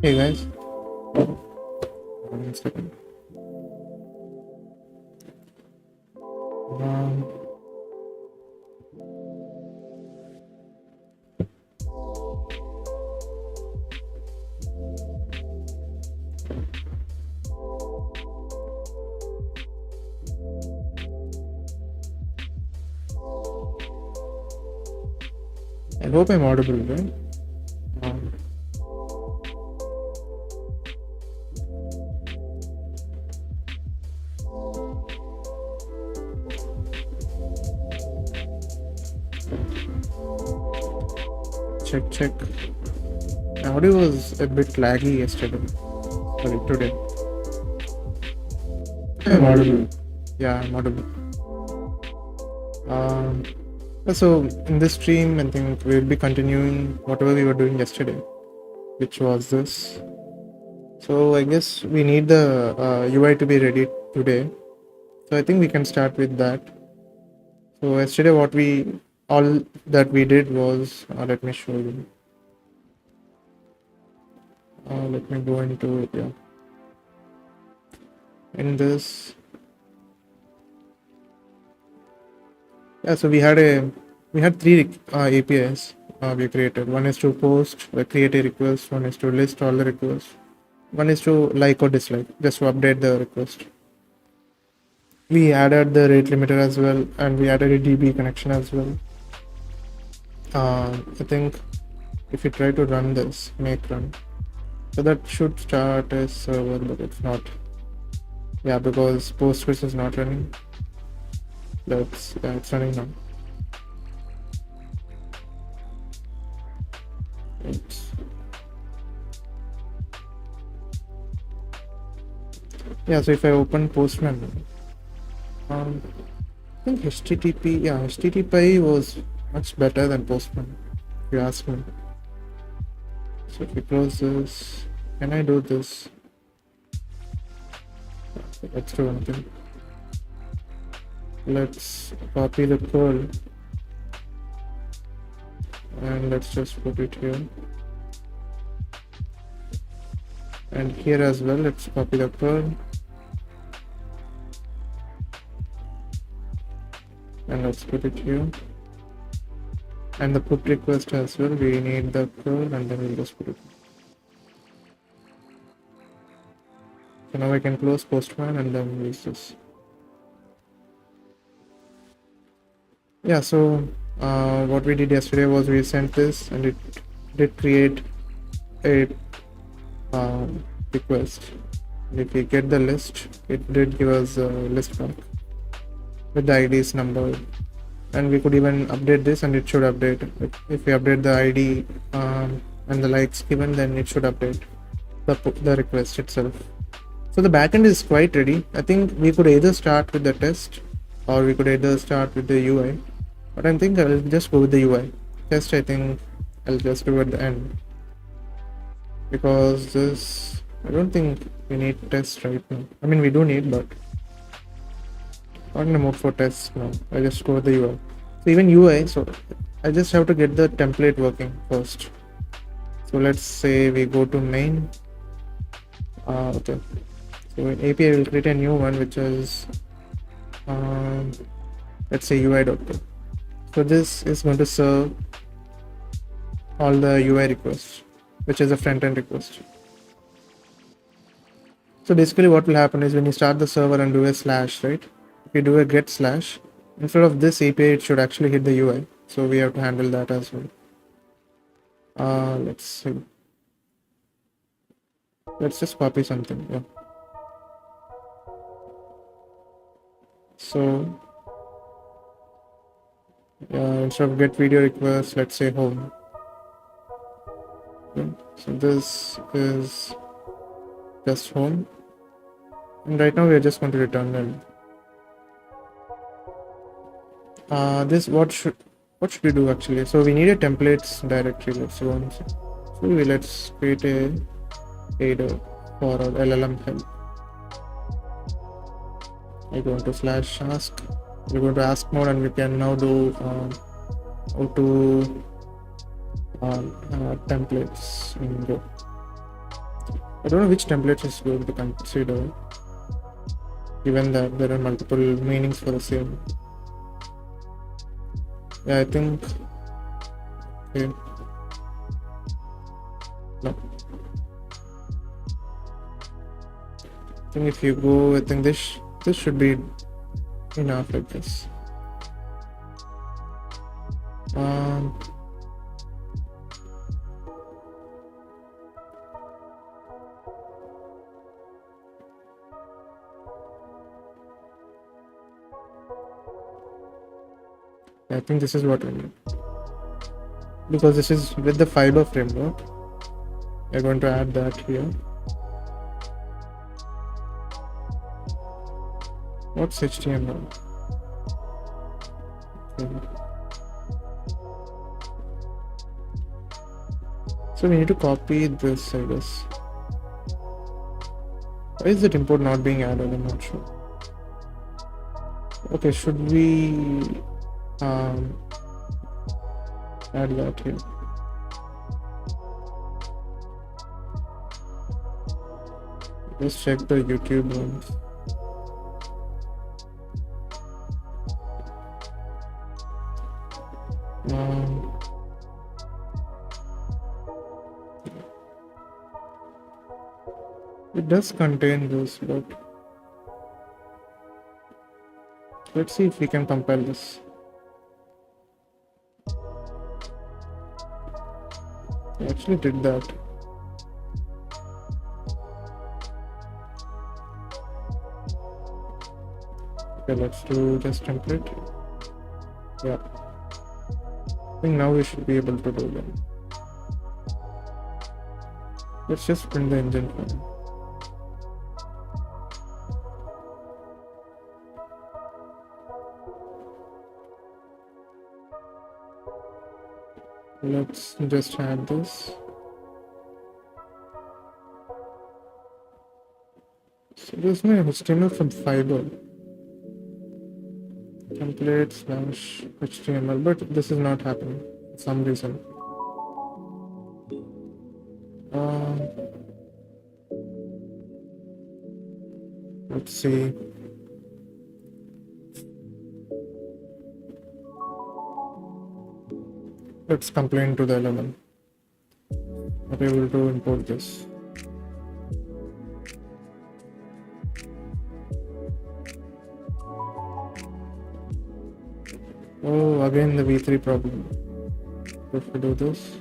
Hey guys, 1 second. Um, I hope I'm audible, right? Um, check. My audio was a bit laggy yesterday. Sorry, today. I'm audible. Yeah, I'm audible. So in this stream, I think we'll be continuing whatever we were doing yesterday, which was this. So I guess we need the UI to be ready today. So I think we can start with that. So yesterday, all that we did was, let me show you. Let me go into it. Yeah. In this, yeah. So we had three APIs we created. One is to post, create a request. One is to list all the requests. One is to like or dislike, just to update the request. We added the rate limiter as well, and we added a DB connection as well. I think if you try to run this, make run, so that should start a server, but it's not. Yeah, because Postgres is not running. It's running now. Yeah, so if I open Postman, I think HTTP was much better than Postman, if you ask me. So if we close this, can I do this? Let's do one thing. Let's copy the curl and let's just put it here. And here as well, let's copy the curl. And let's put it here. And the put request as well, we need the curl and then we'll just put it. So now I can close Postman and then use this. Yeah, so what we did yesterday was we sent this and it did create a request. And if we get the list, it did give us a list back with the ID's number, and we could even update this and it should update. If we update the ID and the likes given, then it should update the request itself. So the backend is quite ready. I think we could either start with the test or we could either start with the UI, but I think I'll just go with the UI. Test, I think I'll just do at the end, because this, I don't think we need test right now. I mean, we do need, but I'm gonna move for tests now. I just go with the UI. So even UI, so I just have to get the template working first. So let's say we go to main. Okay. So in API will create a new one, which is let's say UI.py. So this is going to serve all the UI requests, which is a front-end request. So basically what will happen is when you start the server and do a slash, right? If you do a get slash, instead of this API, it should actually hit the UI. So we have to handle that as well. Let's see. Let's just copy something. Yeah. So instead of get video request, let's say home. Okay. So this is just home, and right now we are just going to return them. This what should we do actually? So we need a templates directory. Let's go and see. So let's create a header for our LLM help. I go into /ask. We go to ask mode, and we can now do how to templates in Go. I don't know which templates is going to consider, given that there are multiple meanings for the same. Yeah, I think. Okay. No. I think if you go, I think this should be enough, I guess. I think this is what I need, because this is with the fiber framework. We're going to add that here. What's HTML? Okay. So we need to copy this, I guess. Why is that import not being added? I'm not sure. Okay, should we add that here? Let's check the YouTube ones. It does contain this, but let's see if we can compile this. I actually did that. Okay, let's do just template. Yeah. I think now we should be able to do that. Let's just print the engine file. Let's just add this. So this is my HTML from Fiber. Template / HTML, but this is not happening for some reason. Let's see. Let's complain to the element. Not able to import this. Oh, again the v3 problem. If we do this.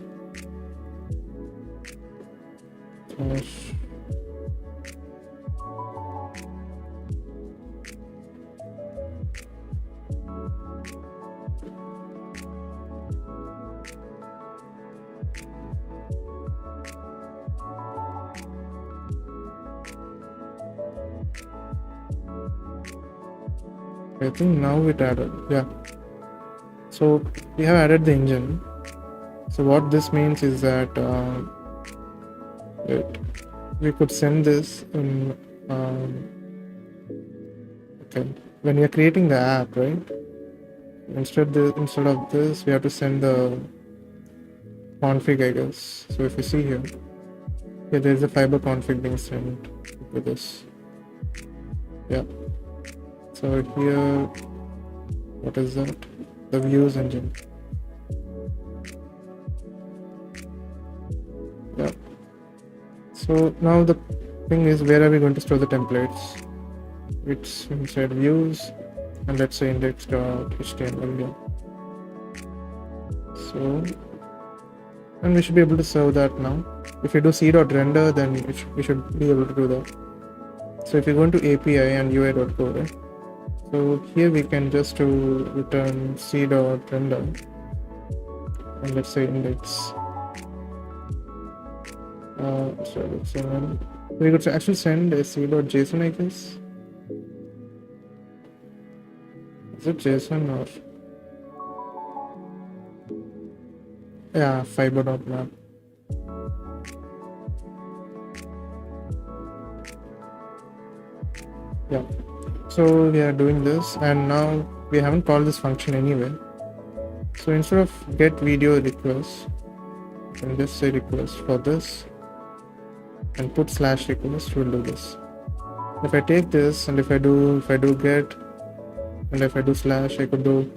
I think now it added, yeah. So we have added the engine. So what this means is that we could send this in. Okay, when you're creating the app, right? Instead of this, we have to send the config, I guess. So if you see here, there's a fiber config being sent with this. Yeah. So here, what is that? The views engine. Yeah. So now the thing is, where are we going to store the templates? It's inside views, and let's say index.html here. So, and we should be able to serve that now. If we do c.render, then we should be able to do that. So if you go into API and UI.go, right? So here we can just return c.render, and let's say index. So let's say we could actually send a c.json, I guess. Is it JSON or? Yeah, fiber.map. Yeah. So we are doing this, and now we haven't called this function anyway. So instead of get video request, you can just say request for this. and put slash request will do this. If I take this and if I do get, and if I do slash, I could do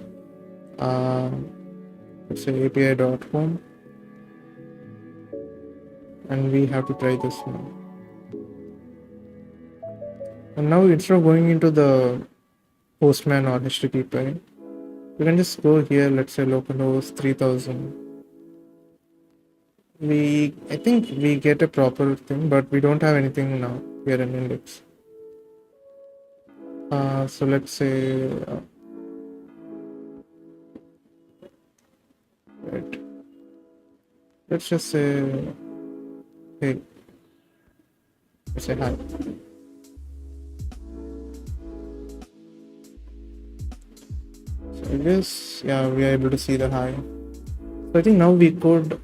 let's say api.home, and we have to try this now. And now instead of going into the Postman or HTTP, we can just go here, let's say localhost 3000. I think we get a proper thing, but we don't have anything now here in index. So let's say right. Let's just say hey. Let's say hi. So I guess yeah, we are able to see the hi. So I think now we could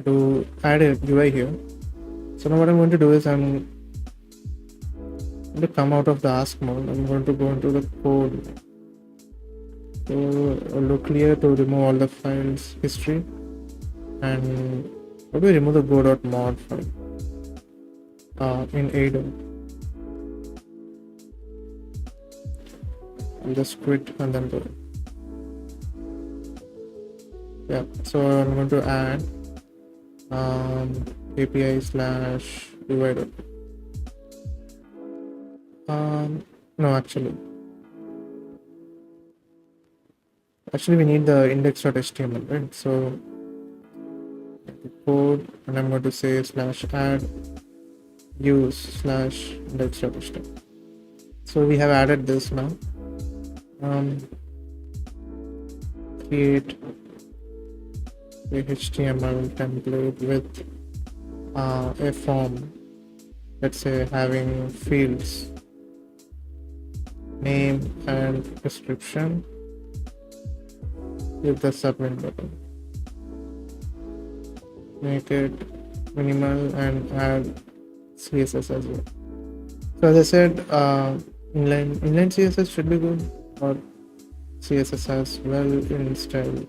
to add a UI here. So now what I'm going to do is I'm going to come out of the ask mode. I'm going to go into the code. So look clear to remove all the files history, and how do we remove the go.mod file in ADO? I'll just quit and then go. Yeah, so I'm going to add API/UI. No, actually we need the index.html, right? So code, and I'm going to say /add use /index.html. So we have added this now. Create a HTML template with a form, let's say having fields, name and description, with the submit button. Make it minimal and add CSS as well. So as I said, inline CSS should be good, or CSS as well in style.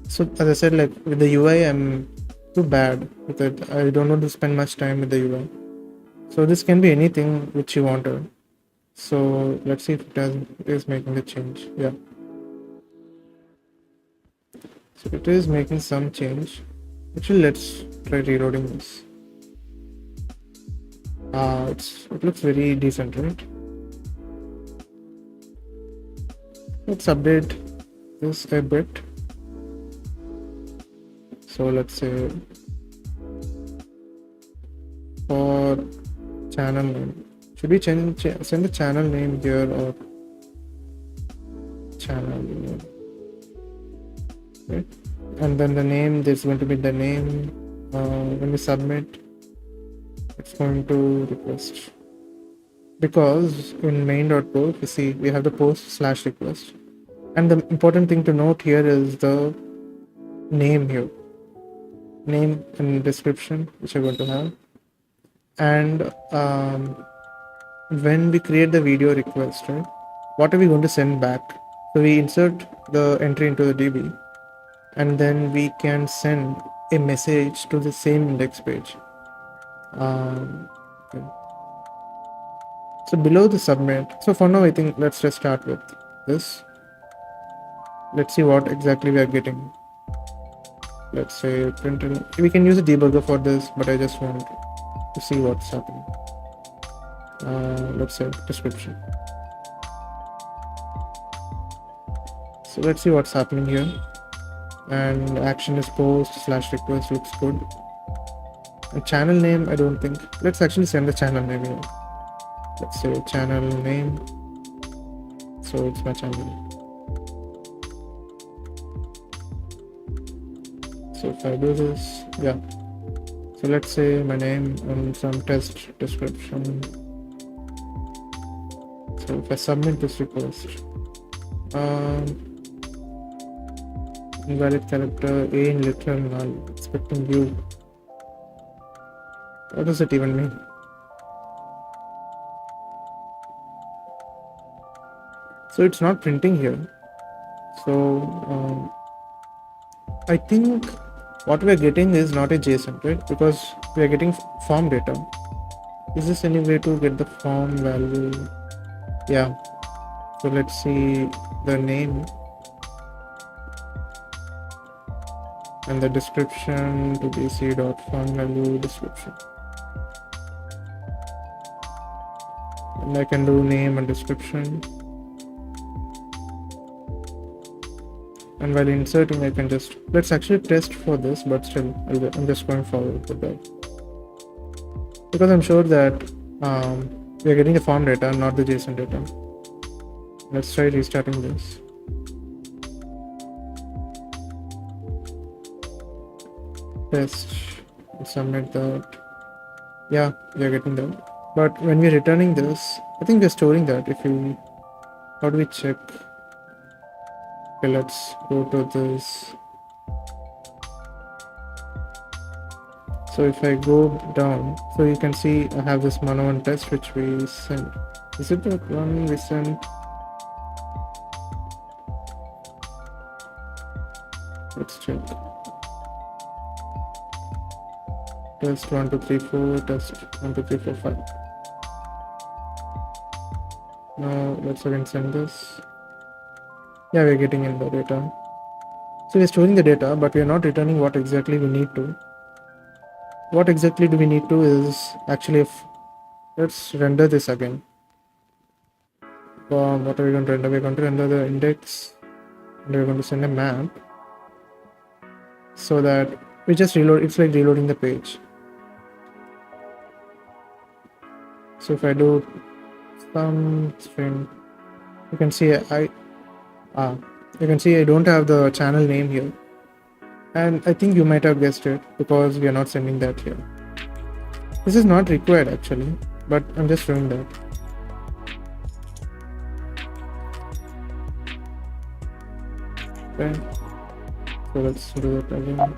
So as I said, like with the UI, I'm too bad with it. I don't want to spend much time with the UI. So this can be anything which you wanted. So let's see if it is making the change. Yeah. So it is making some change. Actually, let's try reloading this. It looks very decent, right? Let's update this a bit. So let's say for channel name, should we send the channel name here or channel name? Okay. And then the name, there's going to be the name. When we submit, it's going to request, because in main.post you see we have the post/request, and the important thing to note here is the name here, name and description which you're going to have. And when we create the video request, right, what are we going to send back? So we insert the entry into the DB, and then we can send a message to the same index page. Okay. So below the submit, so for now I think let's just start with this. Let's see what exactly we are getting. Let's say print. We can use a debugger for this, but I just want to see what's happening. Let's say description. So let's see what's happening here. And action is post/request, looks good. And channel name, I don't think. Let's actually send the channel name here. Let's say channel name. So it's my channel. So if I do this, yeah. So let's say my name and some test description. So if I submit this request, invalid character A in literal null, expecting you. What does it even mean? So it's not printing here. So I think what we're getting is not a JSON, right? Because we are getting form data. Is this any way to get the form value? Yeah. So let's see the name and the description to bc.form value description. And I can do name and description. And while inserting, I can just, let's actually test for this, but still, I'm just going forward with that. Because I'm sure that we are getting the form data, not the JSON data. Let's try restarting this. Test, submit that. Yeah, we are getting that. But when we're returning this, I think we're storing that. How do we check? Okay, let's go to this. So if I go down, so you can see I have this mono1 test which we sent. Is it that one we sent? Let's check. Test 1, 2, 3, 4, test 1, 2, 3, 4, 5. Now let's again send this. Yeah, we're getting in the data. So we're storing the data, but we're not returning what exactly we need to. What exactly do we need to is actually, if let's render this again. What are we going to render? We're going to render the index, and we're going to send a map so that we just reload. It's like reloading the page. So if I do some string, you can see I don't have the channel name here, and I think you might have guessed it because we are not sending that here. This is not required actually, but I'm just showing that. Okay, so let's do it again.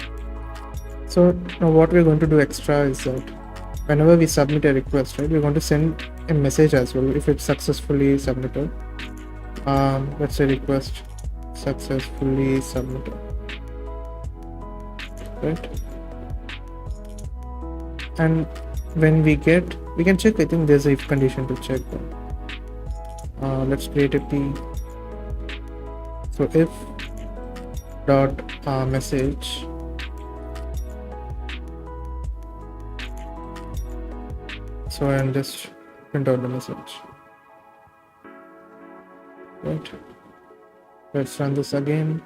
So now what we're going to do extra is that whenever we submit a request, right, we're going to send a message as well if it's successfully submitted. Let's say request successfully submitted, right? And when we can check. I think there's a if condition to check that. Let's create a P. So if dot message so I'll just print out the message, right? Let's run this again.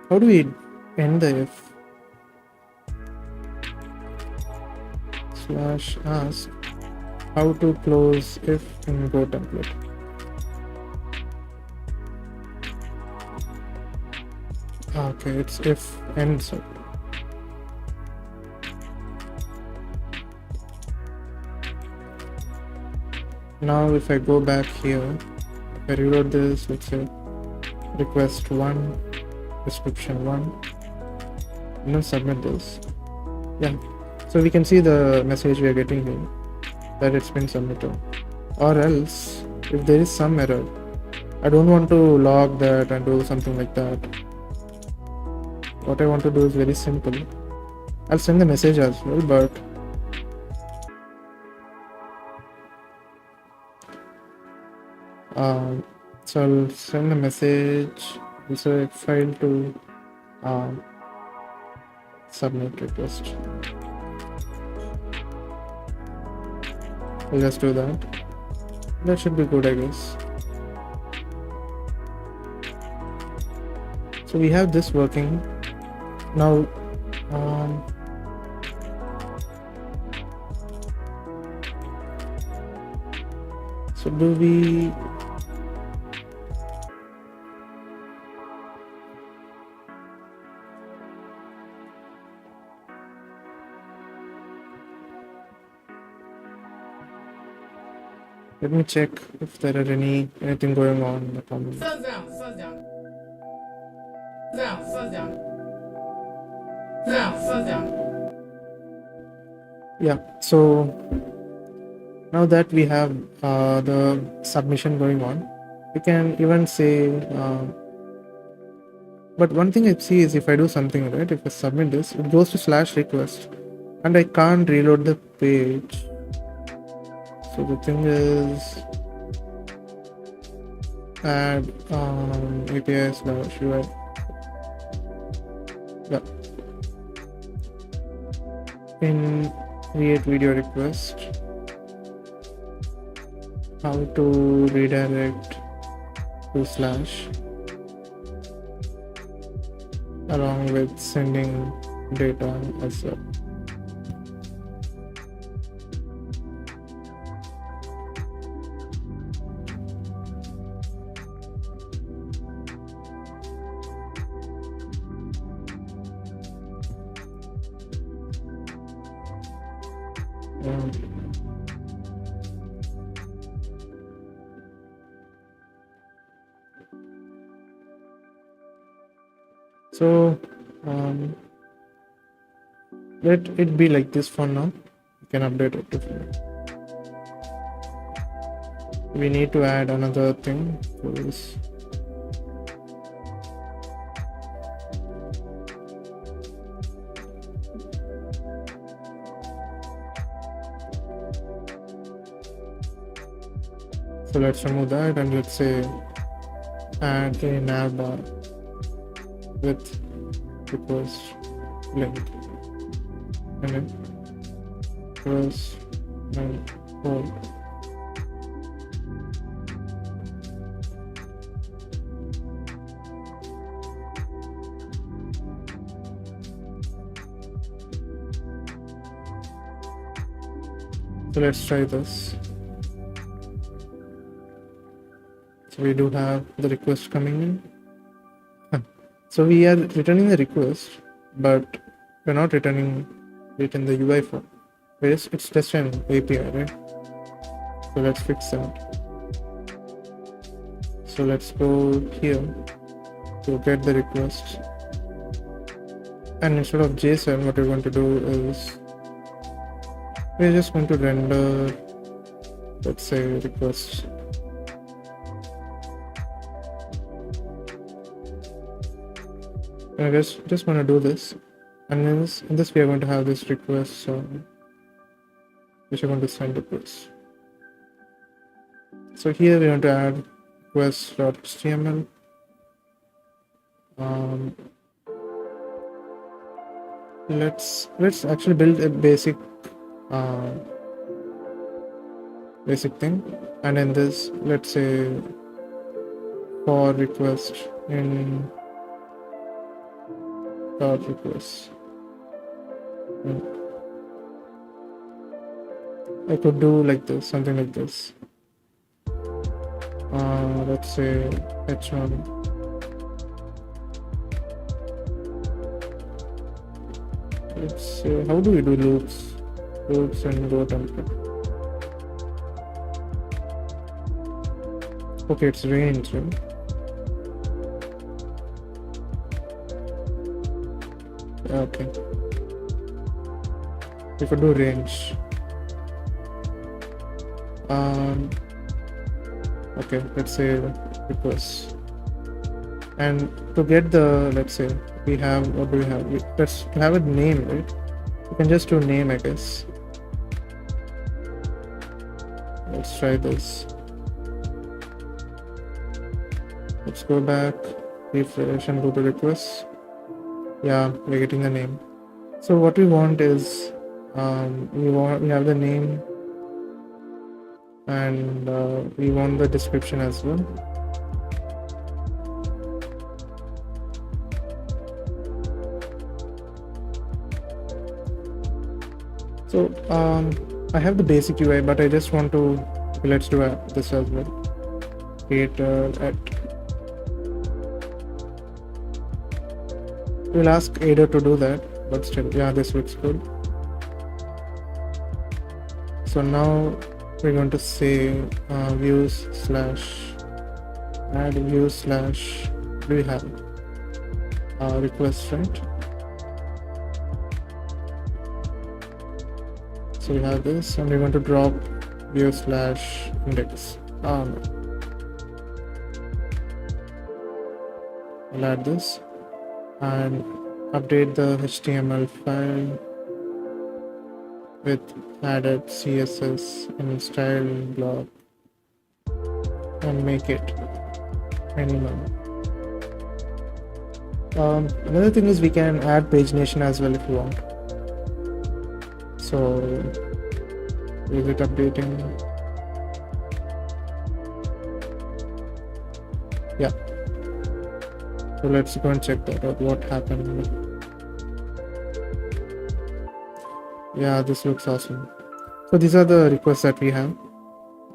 How do we end the if? / ask how to close if in Go template. Okay, it's if end. So now if I go back here, if I reload this, let's say request 1, description 1, and then submit this. Yeah, so we can see the message we are getting here that it's been submitted. Or else, if there is some error, I don't want to log that and do something like that. What I want to do is very simple. I'll send the message as well, but so I'll send a message. It's a file to submit request. I'll just do that. That should be good, I guess. So we have this working now. So do we let me check if there are anything going on in the comment. Yeah, so now that we have the submission going on, we can even say But one thing I see is if I do something, right, if I submit this, it goes to /request and I can't reload the page. So the thing is add API/UI. Yeah. In create video request, how to redirect to slash along with sending data as well. So let it be like this for now. You can update it if you. We need to add another thing for this. So let's remove that and let's say add a navbar with request link and then request and hold. So let's try this. So we do have the request coming in. So we are returning the request, but we're not returning it in the UI form. It's just an API, right? So let's fix that. So let's go here to get the request. And instead of JSON, what we're going to do is we're just going to render, let's say, request. I just want to do this, and in this we are going to have this request, so which are going to send request. So here we want to add request.html. Let's actually build a basic thing, and in this let's say for request in dot request. I could do like this, something like this. Let's say h1. Let's say, how do we do loops and go template? Okay, it's range, right? Okay, we could do range. Okay, let's say request, and to get the, let's say we have, what do we have? Let's have a name, right? You can just do name, I guess. Let's try this. Let's go back, refresh, and go to requests. Yeah, we're getting the name. So what we want is we have the name, and we want the description as well. So I have the basic UI, but I just want to, let's do this as well. Create at. We'll ask Ada to do that, but still, yeah, this looks good. So now we're going to say views slash add views slash, do we have request, right? So we have this, and we're going to drop view slash index. No. I'll add this. and update the HTML file with added CSS and style block and make it animal. Another thing is we can add pagination as well if you want. So is it updating? Yeah. So let's go and check that out. What happened? Yeah, this looks awesome. So these are the requests that we have,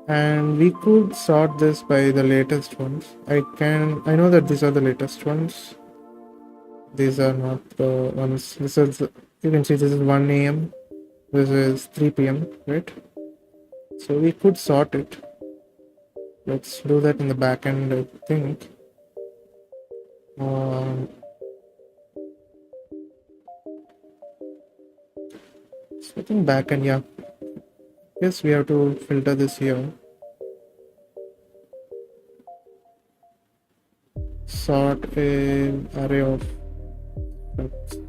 and we could sort this by the latest ones. I know that these are the latest ones. These are not the ones. This is, you can see this is 1 a.m. This is 3 p.m. right? So we could sort it. Let's do that in the back end, I think. So I think back end, yeah. Yes, we have to filter this here. Sort an array of structs.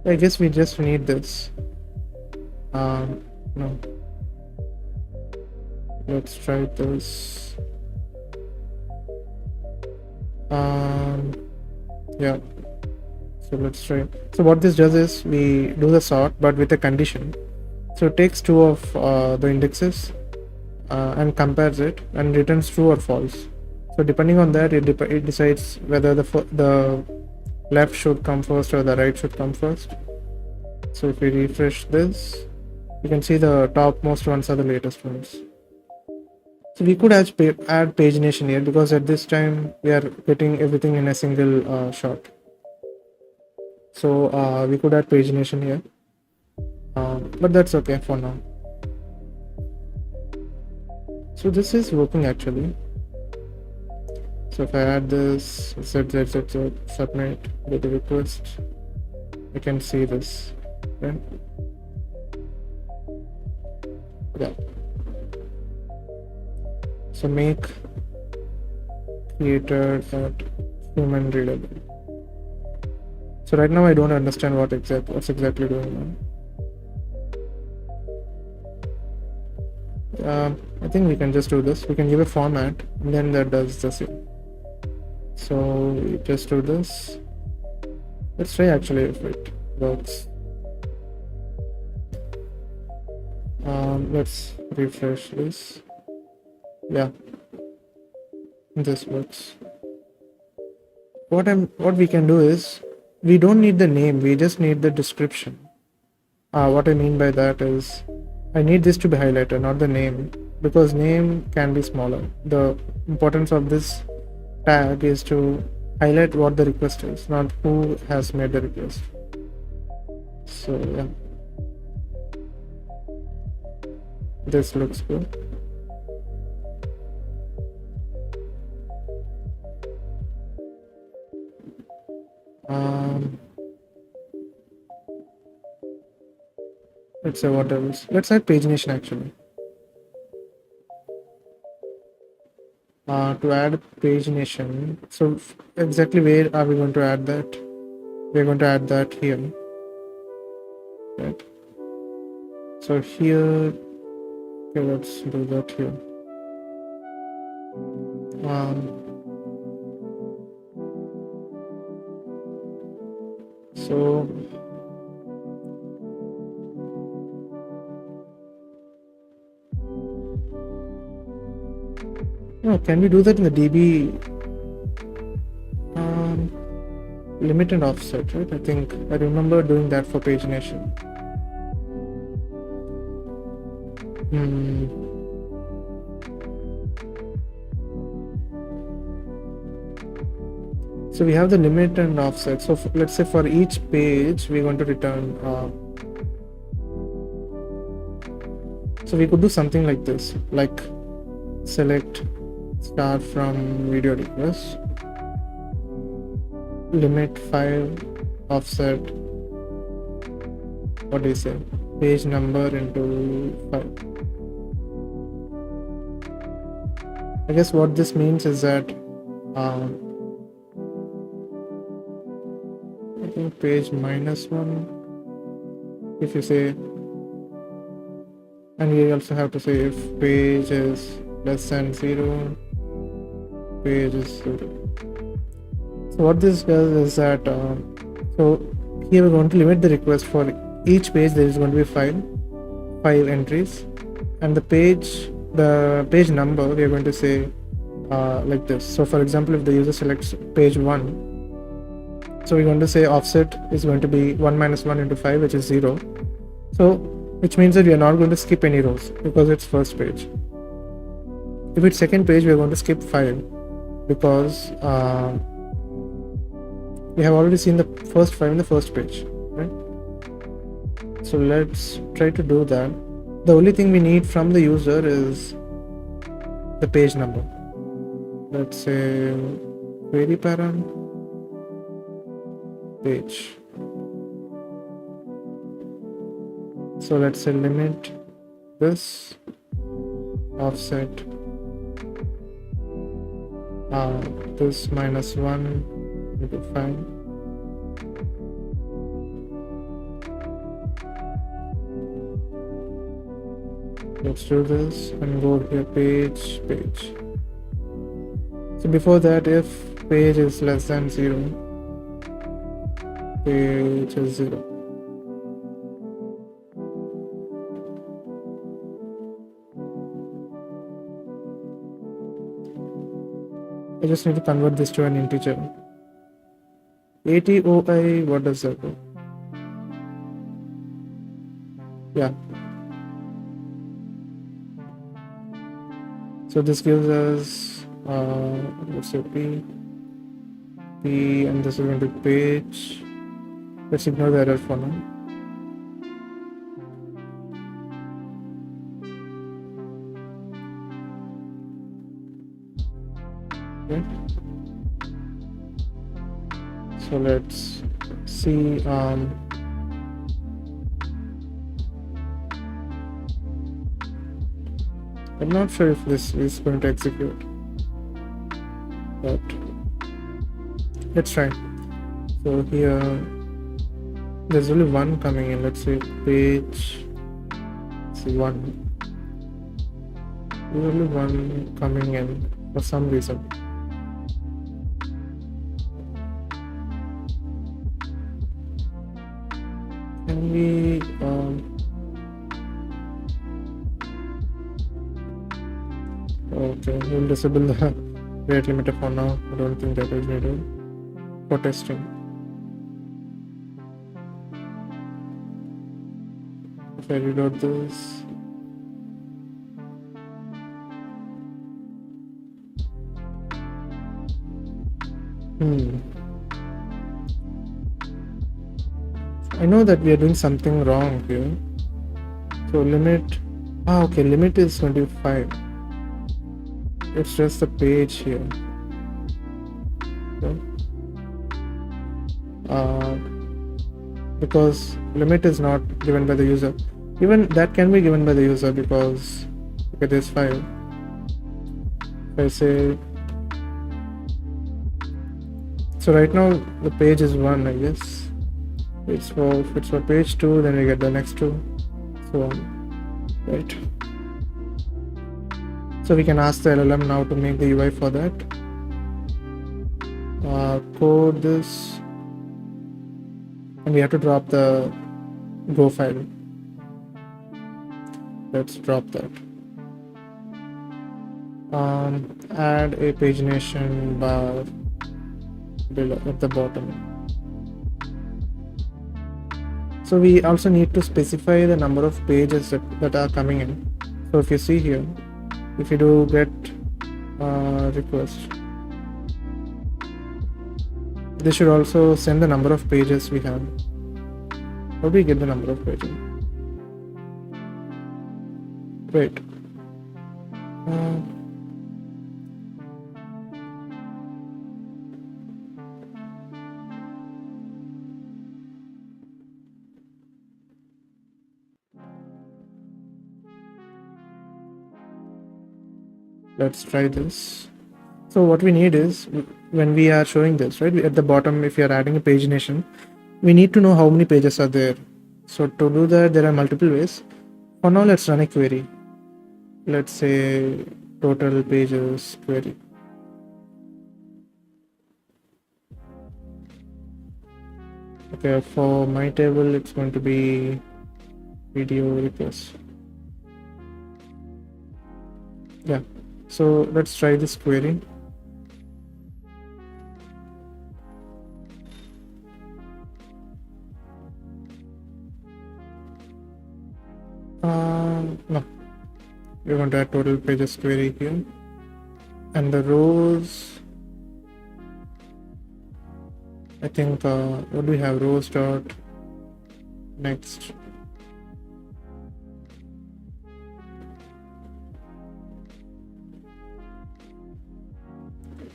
I guess we just need this. No. Let's try this. Yeah. So let's try. So what this does is we do the sort, but with a condition. So it takes two of the indexes and compares it and returns true or false. So depending on that, it decides whether the left should come first or the right should come first. So if we refresh this, you can see the topmost ones are the latest ones. So we could add pagination here because at this time we are getting everything in a single shot. So we could add pagination here, but that's okay for now. So this is working actually. So if I add this submit with the request, I can see this. Okay. Yeah. So make creator at human readable. So right now I don't understand what's exactly going on. I think we can just do this. We can give a format and then that does the same. So we just do this. Let's try actually if it works. Let's refresh this. Yeah, this works. What we can do is we don't need the name, we just need the description. What I mean by that is I need this to be highlighted, not the name, because name can be smaller. The importance of this tag is to highlight what the request is, not who has made the request. So yeah, this looks good. Let's say what else. Let's add pagination actually. To add pagination, so exactly where are we going to add that? We're going to add that here, right? So here, okay, let's do that here. So can we do that in the DB limit and offset, right? I think I remember doing that for pagination. So we have the limit and offset. So let's say for each page we're going to return so we could do something like this, like select start from video request, limit 5, offset, what do you say, page number into 5. I guess what this means is that I think page -1, if you say, and we also have to say if page is less than 0, page is 0. So what this does is that so here we're going to limit the request for each page. There is going to be five entries, and the page number we are going to say like this. So for example, if the user selects page 1, so we're going to say offset is going to be 1 minus 1 into 5, which is 0. So which means that we are not going to skip any rows because it's first page. If it's second page, we are going to skip 5 because we have already seen the first 5 in the first page, right? So let's try to do that. The only thing we need from the user is the page number. Let's say query param page. So let's say limit this offset this -1 into 5. Let's do this and go here page. So before that, if page is less than 0, page is 0. I just need to convert this to an integer. ATOI, what does that do? Yeah. So this gives us, let's say P, and this is going to be page. Let's ignore the error for now. Okay. So let's see. I'm not sure if this is going to execute, but let's try. So here there's only one coming in. Let's say page 1. There's only one coming in for some reason. Can we okay, we'll disable the rate limiter for now. I don't think that is needed for testing. If I reload this, I know that we are doing something wrong here. So limit, okay, limit is 25. It's just the page here. Okay. Because limit is not given by the user. Even that can be given by the user because look at this file. If I say, so right now the page is 1, I guess. If it's for page 2, then we get the next 2, so on, right? So we can ask the LLM now to make the UI for that. Code this, and we have to drop the Go file. Let's drop that. Add a pagination bar below at the bottom. So we also need to specify the number of pages that are coming in. So if you see here, if you do get request, this should also send the number of pages we have. How do we get the number of pages? Wait. Let's try this. So what we need is, when we are showing this, right, at the bottom, if you are adding a pagination, we need to know how many pages are there. So to do that, there are multiple ways. For now, let's run a query. Let's say total pages query. Okay, for my table, it's going to be video request. Yeah, so let's try this query. No, we're going to add total pages query here, and the rows, I think, what do we have? Rows dot next.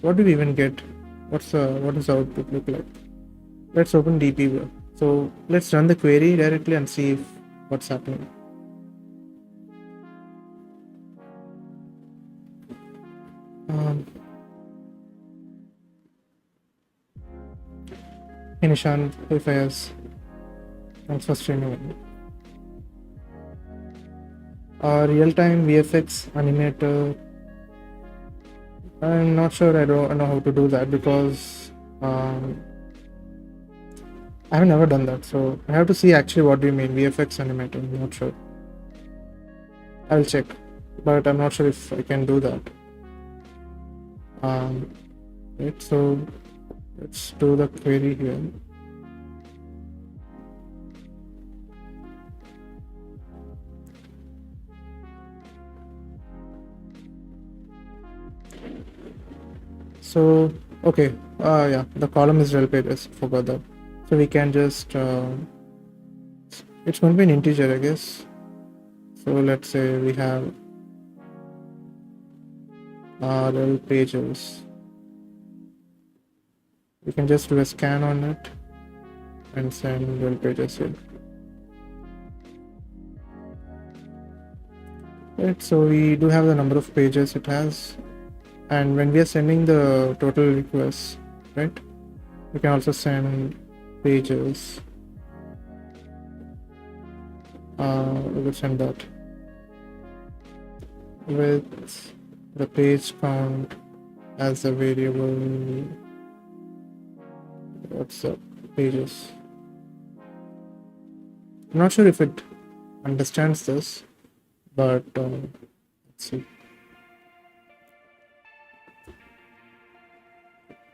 What do we even get? What does the output look like? Let's open DP. So let's run the query directly and see what's happening. Hey Nishan, hey Fayaz, thanks for streaming. Real-time VFX animator. I'm not sure. I don't know how to do that because I have never done that. So I have to see actually what do you mean VFX animator. I'm not sure. I'll check, but I'm not sure if I can do that. Right. So let's do the query here. So okay, yeah, the column is rel pages. Forgot that. So we can just it's going to be an integer, I guess. So let's say we have rel pages. We can just do a scan on it and send rel pages here. Right, so we do have the number of pages it has, and when we are sending the total requests, right, we can also send pages. We will send that with the page count as a variable. What's up, pages? I'm not sure if it understands this, but let's see.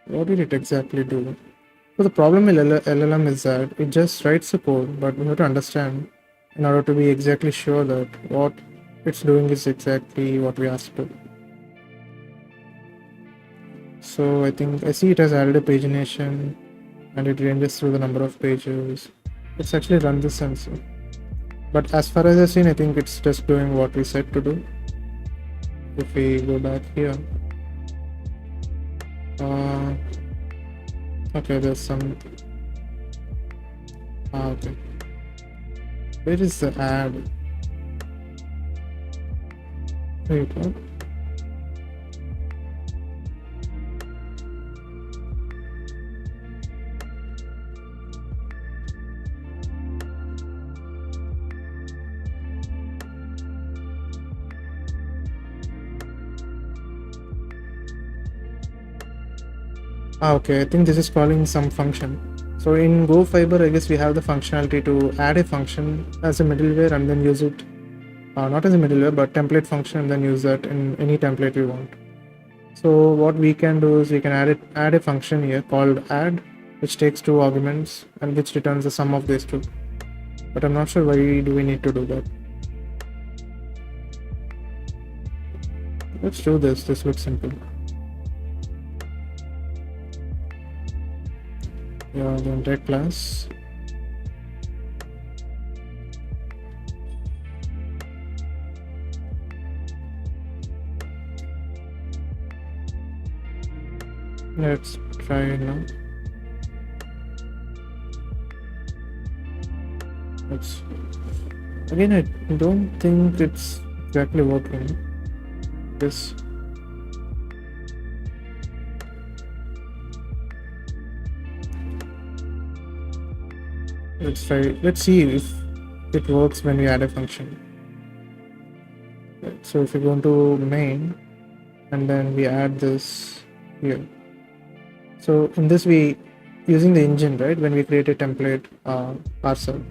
What did it exactly do? So the problem with LLM is that it just writes the code, but we have to understand in order to be exactly sure that what it's doing is exactly what we asked to. So I think I see it has added a pagination and it ranges through the number of pages. Let's actually run this sensor. But as far as I've seen, I think it's just doing what we said to do. If we go back here, okay, there's some. Okay, where is the ad? There you go. Okay, I think this is calling some function. So in Go Fiber, I guess we have the functionality to add a function as a middleware and then use it, not as a middleware, but template function, and then use that in any template we want. So what we can do is we can add a function here called add, which takes 2 arguments and which returns the sum of these 2. But I'm not sure why do we need to do that. Let's do this. This looks simple. Yeah, the entire class. Let's try it now. Let's again. I don't think it's exactly working. This Let's try. Let's see if it works when we add a function. Right, so if we go into main and then we add this here. So in this we using the engine, right? When we create a template parser,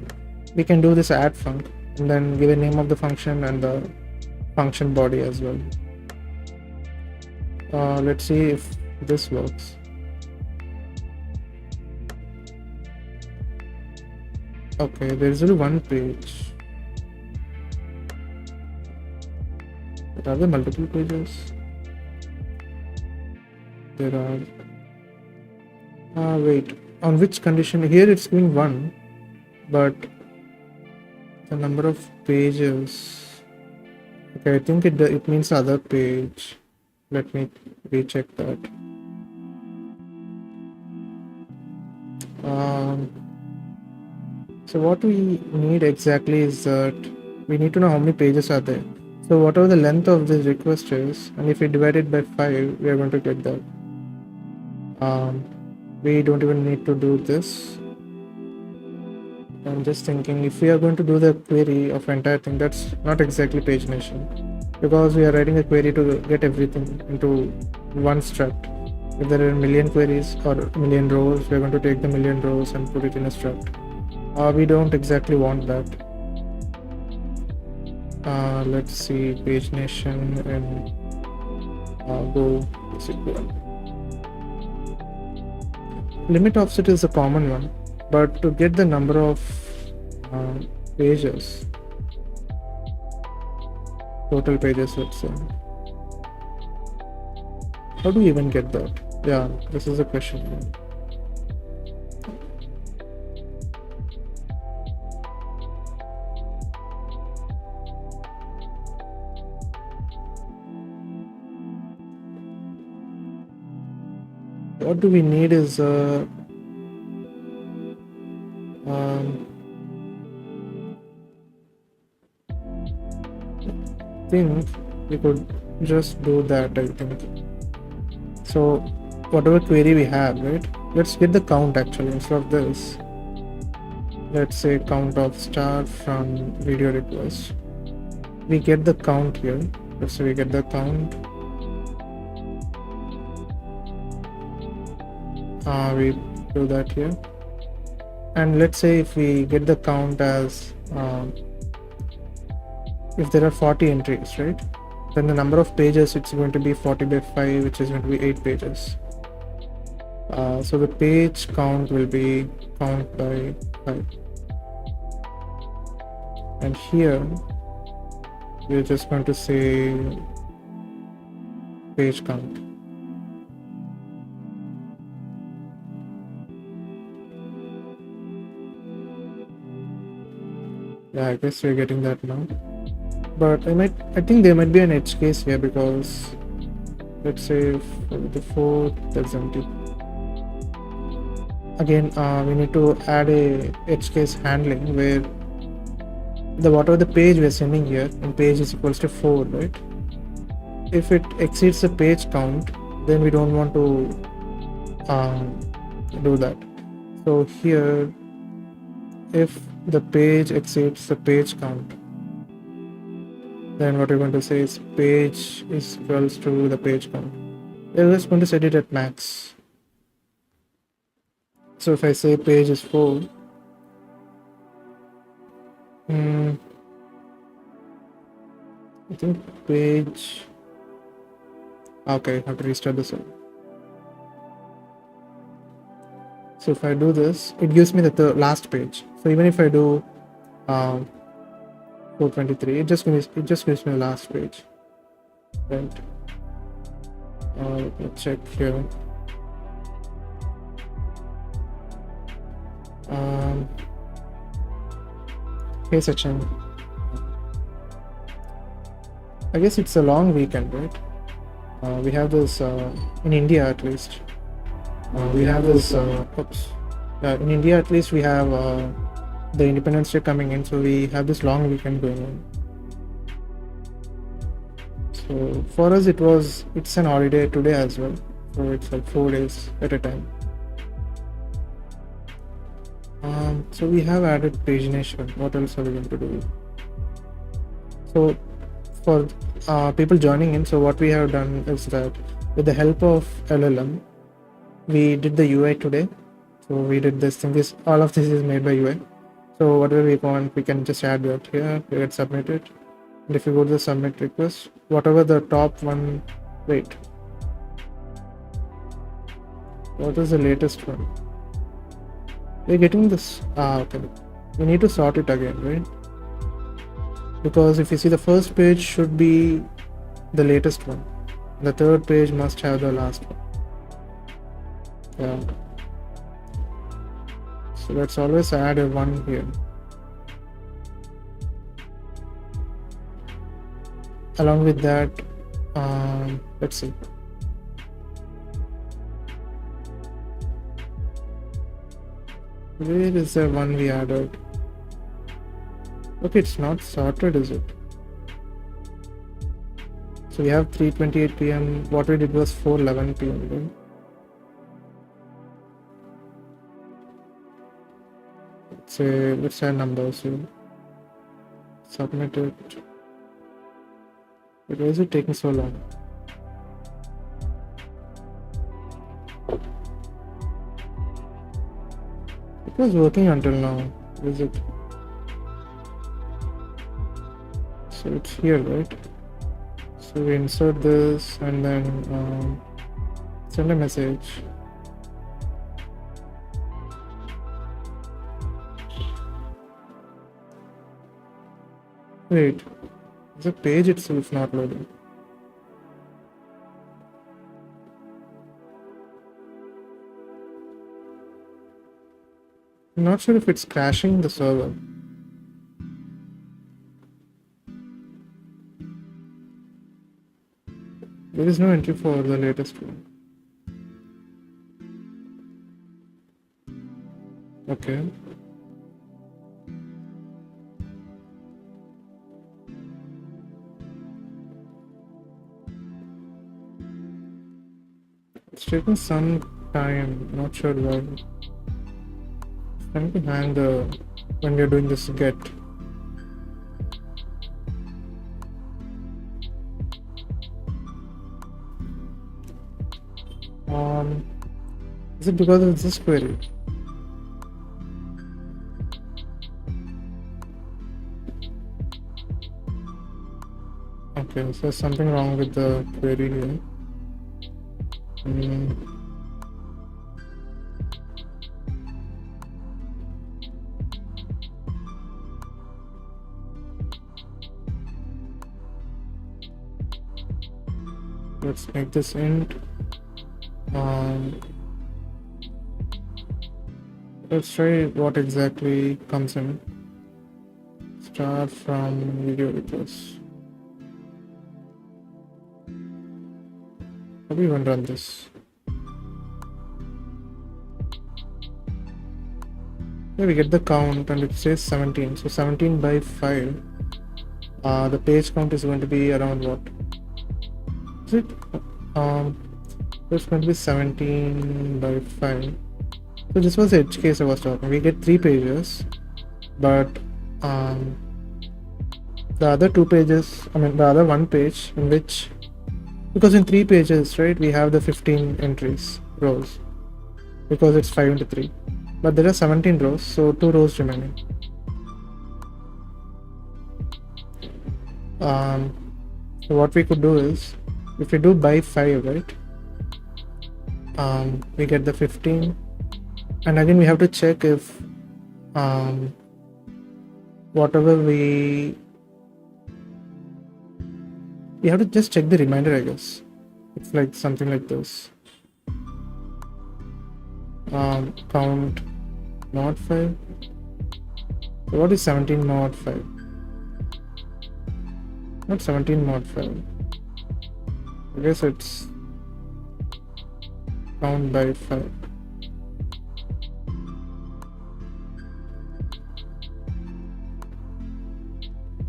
we can do this add func and then give a name of the function and the function body as well. Let's see if this works. Okay, there's only one page. But are there multiple pages? There are. Wait. On which condition? Here it's giving 1, but the number of pages. Okay, I think it means the other page. Let me recheck that. So what we need exactly is that we need to know how many pages are there. So whatever the length of this request is, and if we divide it by 5, we are going to get that. We don't even need to do this. I'm just thinking if we are going to do the query of entire thing, that's not exactly pagination, because we are writing a query to get everything into one struct. If there are a million queries or a million rows, we're going to take the million rows and put it in a struct. We don't exactly want that. Let's see, pagination and go is equal. Limit offset is a common one, but to get the number of pages, total pages, let's say, how do we even get that? Yeah, this is a question. What do we need is I think we could just do that. I think so. Whatever query we have, right? Let's get the count actually instead of this. Let's say count of star from video request. We get the count here. Let's say we get the count. We do that here, and let's say if we get the count as if there are 40 entries, right, then the number of pages, it's going to be 40 by 5, which is going to be 8 pages. So the page count will be count by 5, and here we're just going to say page count. Yeah, I guess we're getting that now. But I think there might be an edge case here, because let's say for the 4th that's empty. Again, we need to add a edge case handling where the whatever the page we're sending here in page is equals to 4, right? If it exceeds the page count, then we don't want to do that. So here, if the page exceeds the page count, then what we're going to say is page is equals to the page count. We're just going to set it at max. So if I say page is 4, I think page, okay, I have to restart this one. So if I do this, it gives me the last page. So even if I do 423, it just gives me the last page, right? Let me check here. Hey Sachin, I guess it's a long weekend, right? We have this in India at least. We have this. In India at least we have the Independence Day coming in, so we have this long weekend going on. So for us it's an holiday today as well, so it's like 4 days at a time. So we have added pagination. What else are we going to do? So for people joining in, so what we have done is that with the help of LLM, we did the UI today. So we did this thing. All of this is made by UI. So whatever we want, we can just add that here. We get submitted. And if you go to the submit request, whatever the top one, wait, what is the latest one? We're getting this. Okay. We need to sort it again, right? Because if you see, the first page should be the latest one. The third page must have the last one. Yeah. So let's always add a 1 here. Along with that, let's see. Where is the one we added? Okay, it's not sorted, is it? So we have 3:28 p.m. What we did was 4:11 p.m. Right? Let's add numbers here. Submit it. Why is it taking so long? It was working until now. Is it? So it's here, right? So we insert this and then send a message. Wait, the page itself not loading. I'm not sure if it's crashing the server. There is no entry for the latest one. Okay. It's taking some time, not sure why. Trying to hang when we are doing this get. Is it because of this query? Okay, so there's something wrong with the query here. Let's make this int. Let's try what exactly comes in. Start from video request. How do we even run this? Here we get the count and it says 17. So 17 by 5. The page count is going to be around what? Is it? It's going to be 17 by 5. So this was the edge case I was talking. We get 3 pages, but the other 2 pages, the other 1 page in which, because in 3 pages, right, we have the 15 entries, rows, because it's 5 into 3. But there are 17 rows, so 2 rows remaining. So what we could do is, if we do by 5, right, we get the 15, and again we have to check if whatever we have to just check the reminder, I guess. It's like something like this. Count mod 5. So what is 17 mod 5? Not 17 mod 5. I guess it's count by 5.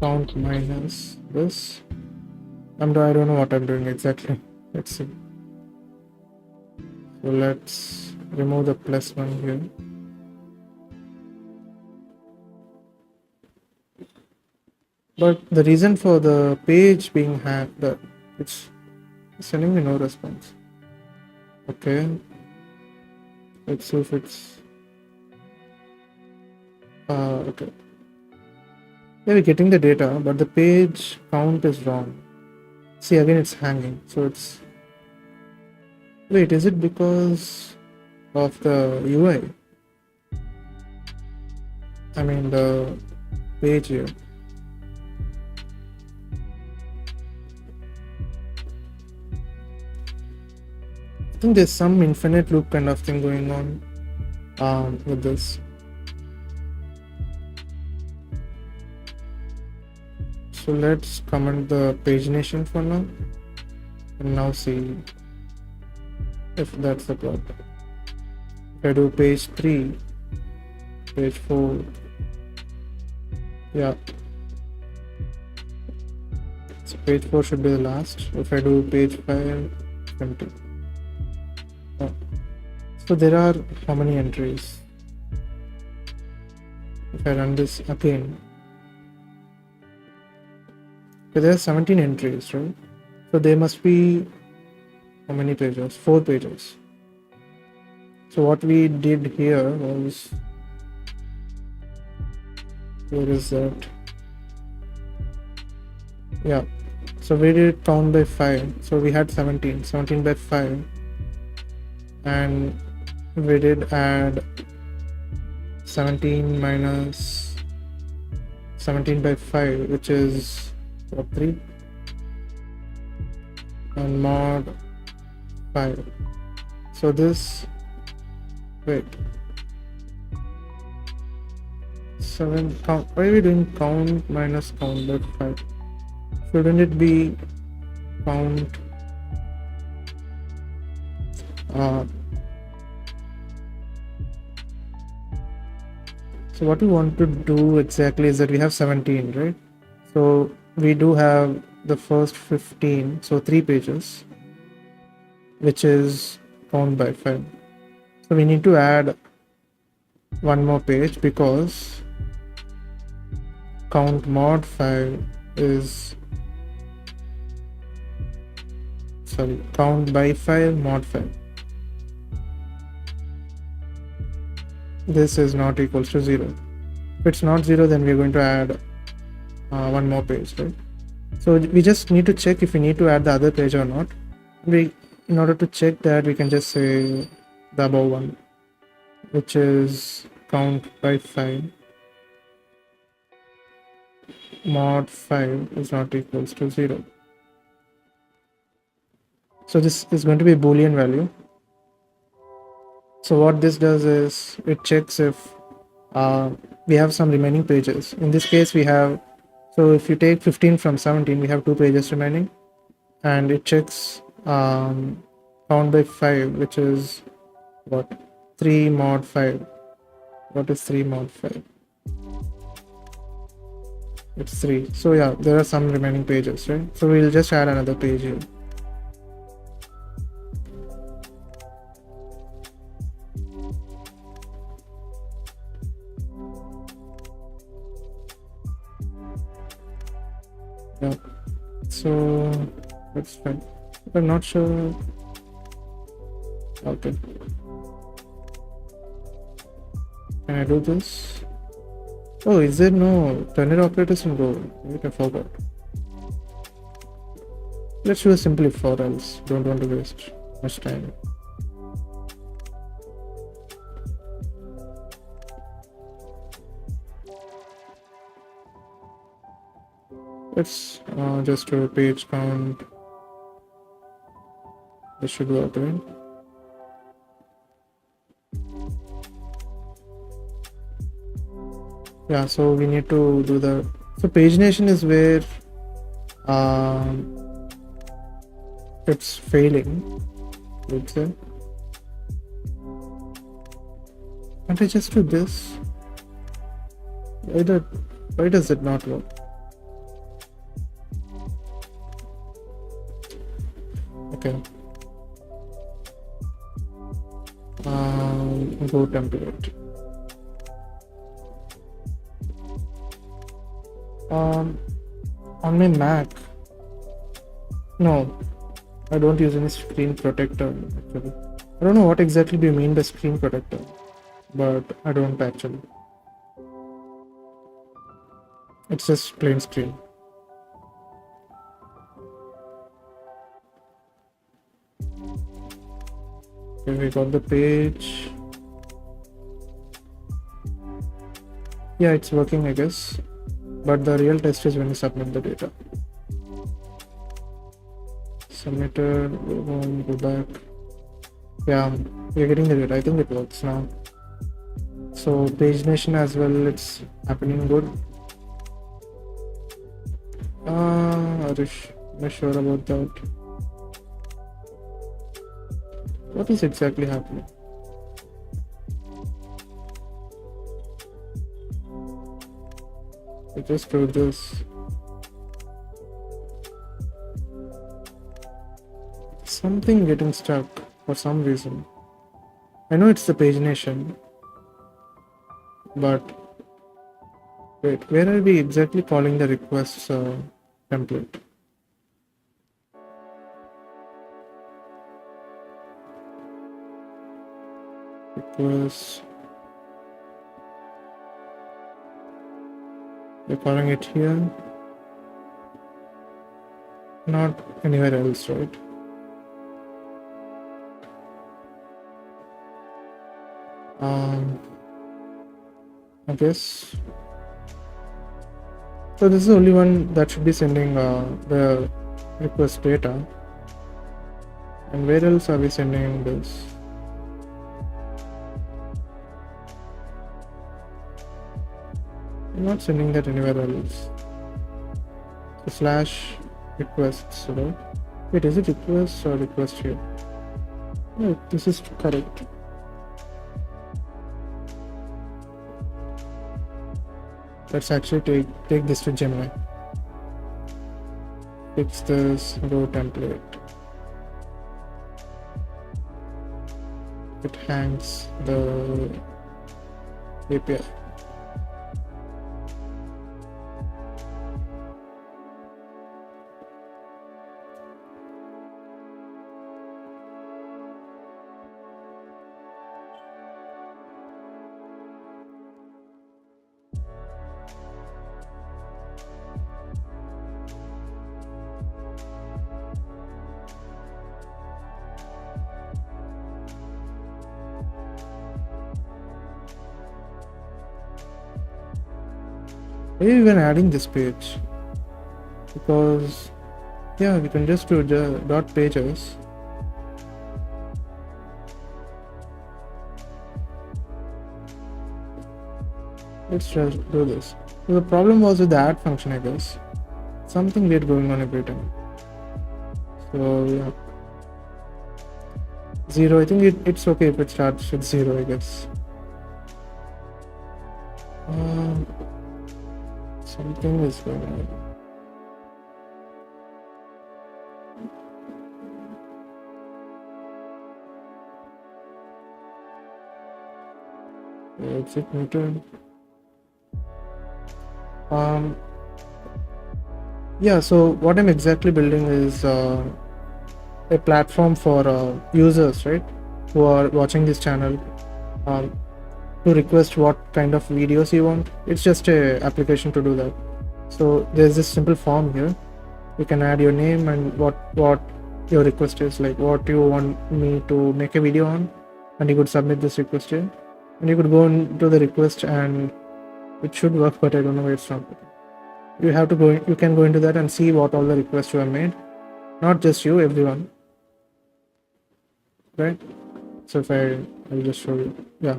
Count minus this. I don't know what I'm doing exactly. Let's see. So let's remove the plus 1 here. But the reason for the page being hacked, that it's sending me no response. Okay, let's see if it's okay. Yeah, we're getting the data, but the page count is wrong. See, again it's hanging. So it's, wait, is it because of the UI? I mean the page here. I think there's some infinite loop kind of thing going on with this. So let's comment the pagination for now and now see if that's the problem. If I do page 3, page 4, yeah, so page 4 should be the last. If I do page 5, empty. Oh. So there are how many entries? If I run this again, okay, there are 17 entries, right? So there must be how many pages? 4 pages. So what we did here was, where is that? Yeah, so we did count by 5. So we had 17 by 5, and we did add 17 minus 17 by 5, which is what, 3, and mod 5. So this, wait, 7 count. Why are we doing count minus count by 5? Shouldn't it be count so what we want to do exactly is that we have 17, right? So we do have the first 15, so 3 pages, which is count by 5. So we need to add one more page because count mod 5 is, sorry, count by 5 mod 5. This is not equals to 0. If it's not 0, then we're going to add one more page, right? So we just need to check if we need to add the other page or not. In order to check that, we can just say the above one, which is count by 5 mod 5 is not equals to 0. So this is going to be a Boolean value. So what this does is it checks if we have some remaining pages. In this case we have, so if you take 15 from 17, we have 2 pages remaining, and it checks count by 5, which is what, 3 mod 5. What is 3 mod 5? It's 3. So yeah, there are some remaining pages, right? So we'll just add another page here. Yeah, so that's fine. I'm not sure. Okay, can I do this? Oh, is there no ternary operators in Go? Wait, I forgot. Let's do a simple for, else don't want to waste much time. Let's just do a page count. This should work, right? Yeah, so we need to do the, so pagination is where it's failing, let's say. Can't I just do this? Why does it not work? Okay. Go template. On my Mac, no, I don't use any screen protector actually. I don't know what exactly do you mean by screen protector, but I don't actually. It's just plain screen. Okay, we got the page. Yeah, it's working, I guess. But the real test is when you submit the data. Submitted, go home, go back. Yeah, we're getting the data. I think it works now. So pagination as well, it's happening good. Arish, I'm not sure about that. What is exactly happening? I just do this. Something getting stuck for some reason. I know it's the pagination, but wait, where are we exactly calling the requests template? Request. We're calling it here, not anywhere else, right? I guess. So this is the only one that should be sending the request data. And where else are we sending this? I'm not sending that anywhere else. So slash requests, right? Wait, is it requests or request here? No, this is correct. Let's actually take this to Gemini. Fix this row template. It hangs the API. Maybe even adding this page, because yeah, we can just do the dot pages. Let's just do this. So the problem was with the add function, I guess. Something weird going on every time. So yeah, 0. I think it's okay if it starts with 0, I guess. Something is going on. Exit muted. Yeah, so what I'm exactly building is a platform for users, right, who are watching this channel, to request what kind of videos you want. It's just a application to do that. So there's this simple form here. You can add your name and what your request is, like what you want me to make a video on, and you could submit this request here, and you could go into the request, and it should work, but I don't know why it's not. You have to go. You can go into that and see what all the requests you have made, not just you, everyone, right? So if I'll just show you. Yeah.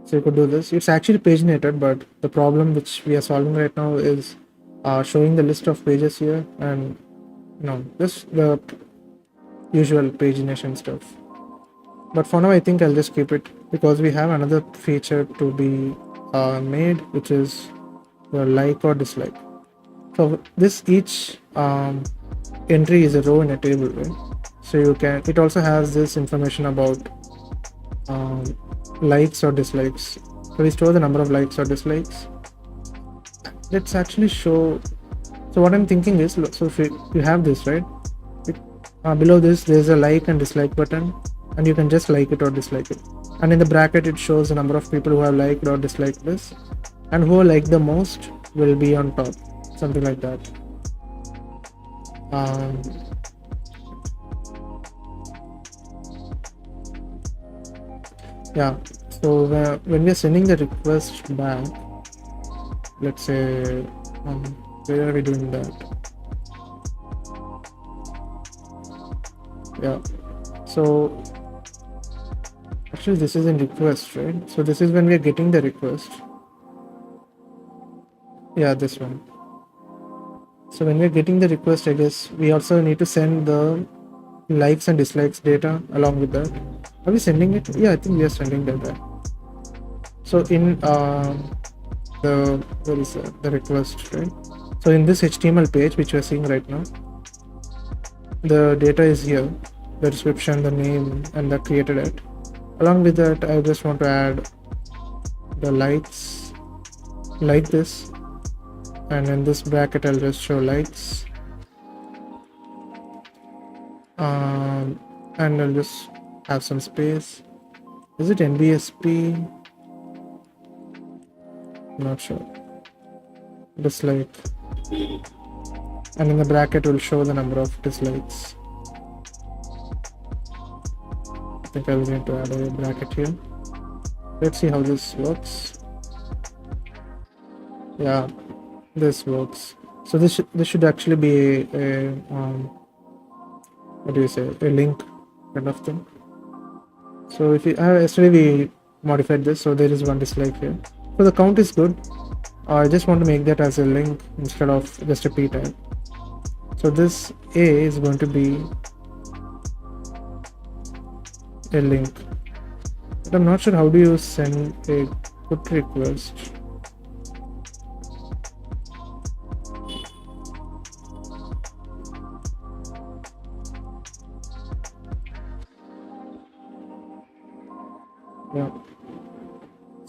So you could do this. It's actually paginated, but the problem which we are solving right now is showing the list of pages here, and just the usual pagination stuff. But for now, I think I'll just keep it, because we have another feature to be made, which is the like or dislike. So this each entry is a row in a table, right? So you can. It also has this information about likes or dislikes. So we store the number of likes or dislikes. Let's actually show So what I'm thinking is, so if you have this, right? Below this, there's a like and dislike button, and you can just like it or dislike it. And in the bracket, it shows the number of people who have liked or disliked this, and who like the most will be on top, something like that. Yeah. So when we are sending the request back, let's say, where are we doing that? Yeah. So actually, this is in request, right? So this is when we are getting the request. Yeah, this one. So when we're getting the request, I guess we also need to send the likes and dislikes data along with that. Are we sending it? Yeah, I think we are sending that. So in the where is the request, right? So in this HTML page which we are seeing right now, the data is here, the description, the name, and the created at. Along with that, I just want to add the likes like this, and in this bracket I'll just show likes, and I'll just have some space. Is it NBSP? Not sure. Dislike, and in the bracket will show the number of dislikes. I think I will need to add a bracket here. Let's see how this works. Yeah, this works. So this should actually be a what do you say, a link kind of thing. So if you yesterday we modified this, so there is one dislike here. So the count is good. I just want to make that as a link instead of just a p tag. So this A is going to be a link, but I'm not sure how do you send a put request. Yeah.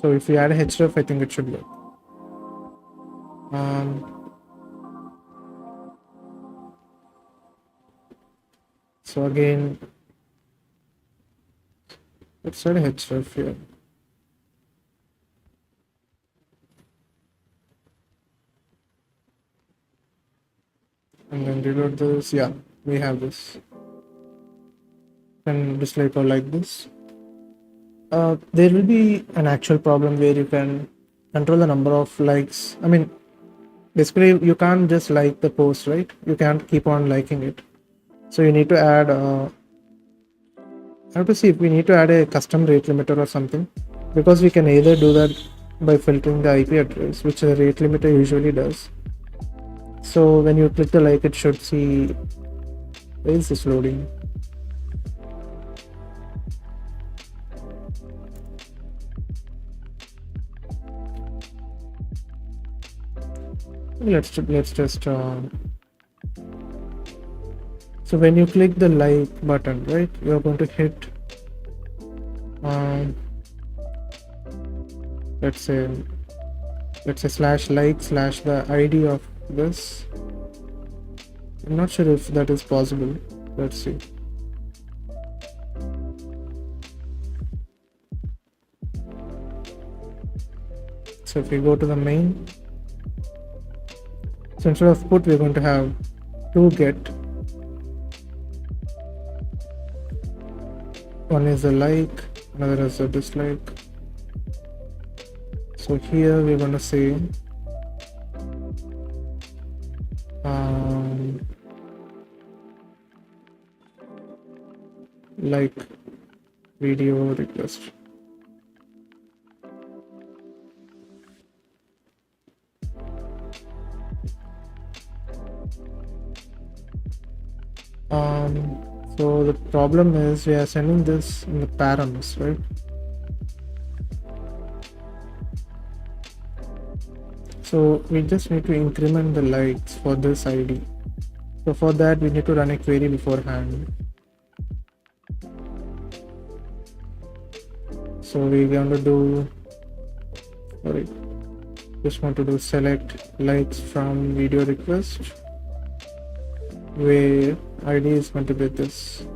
So if you add a href, I think it should work. So again, let's add a href here. And then reload this. Yeah, we have this. And dislike or like this. There will be an actual problem where you can control the number of likes. I mean, basically you can't just like the post, right? You can't keep on liking it. So you need to add I have to see if we need to add a custom rate limiter or something, because we can either do that by filtering the IP address, which the rate limiter usually does. So when you click the like, it should see, where is this loading? Let's just so when you click the like button, right, you're going to hit let's say /like/ the ID of this. I'm not sure if that is possible. Let's see. So if we go to the main, so instead of put, we're going to have two get. One is a like, another is a dislike. So here we're going to say like video request. So the problem is we are sending this in the params, right? So we just need to increment the likes for this ID. So for that we need to run a query beforehand. So we're going to do, sorry, just want to do select likes from video request, where ID is going to be this.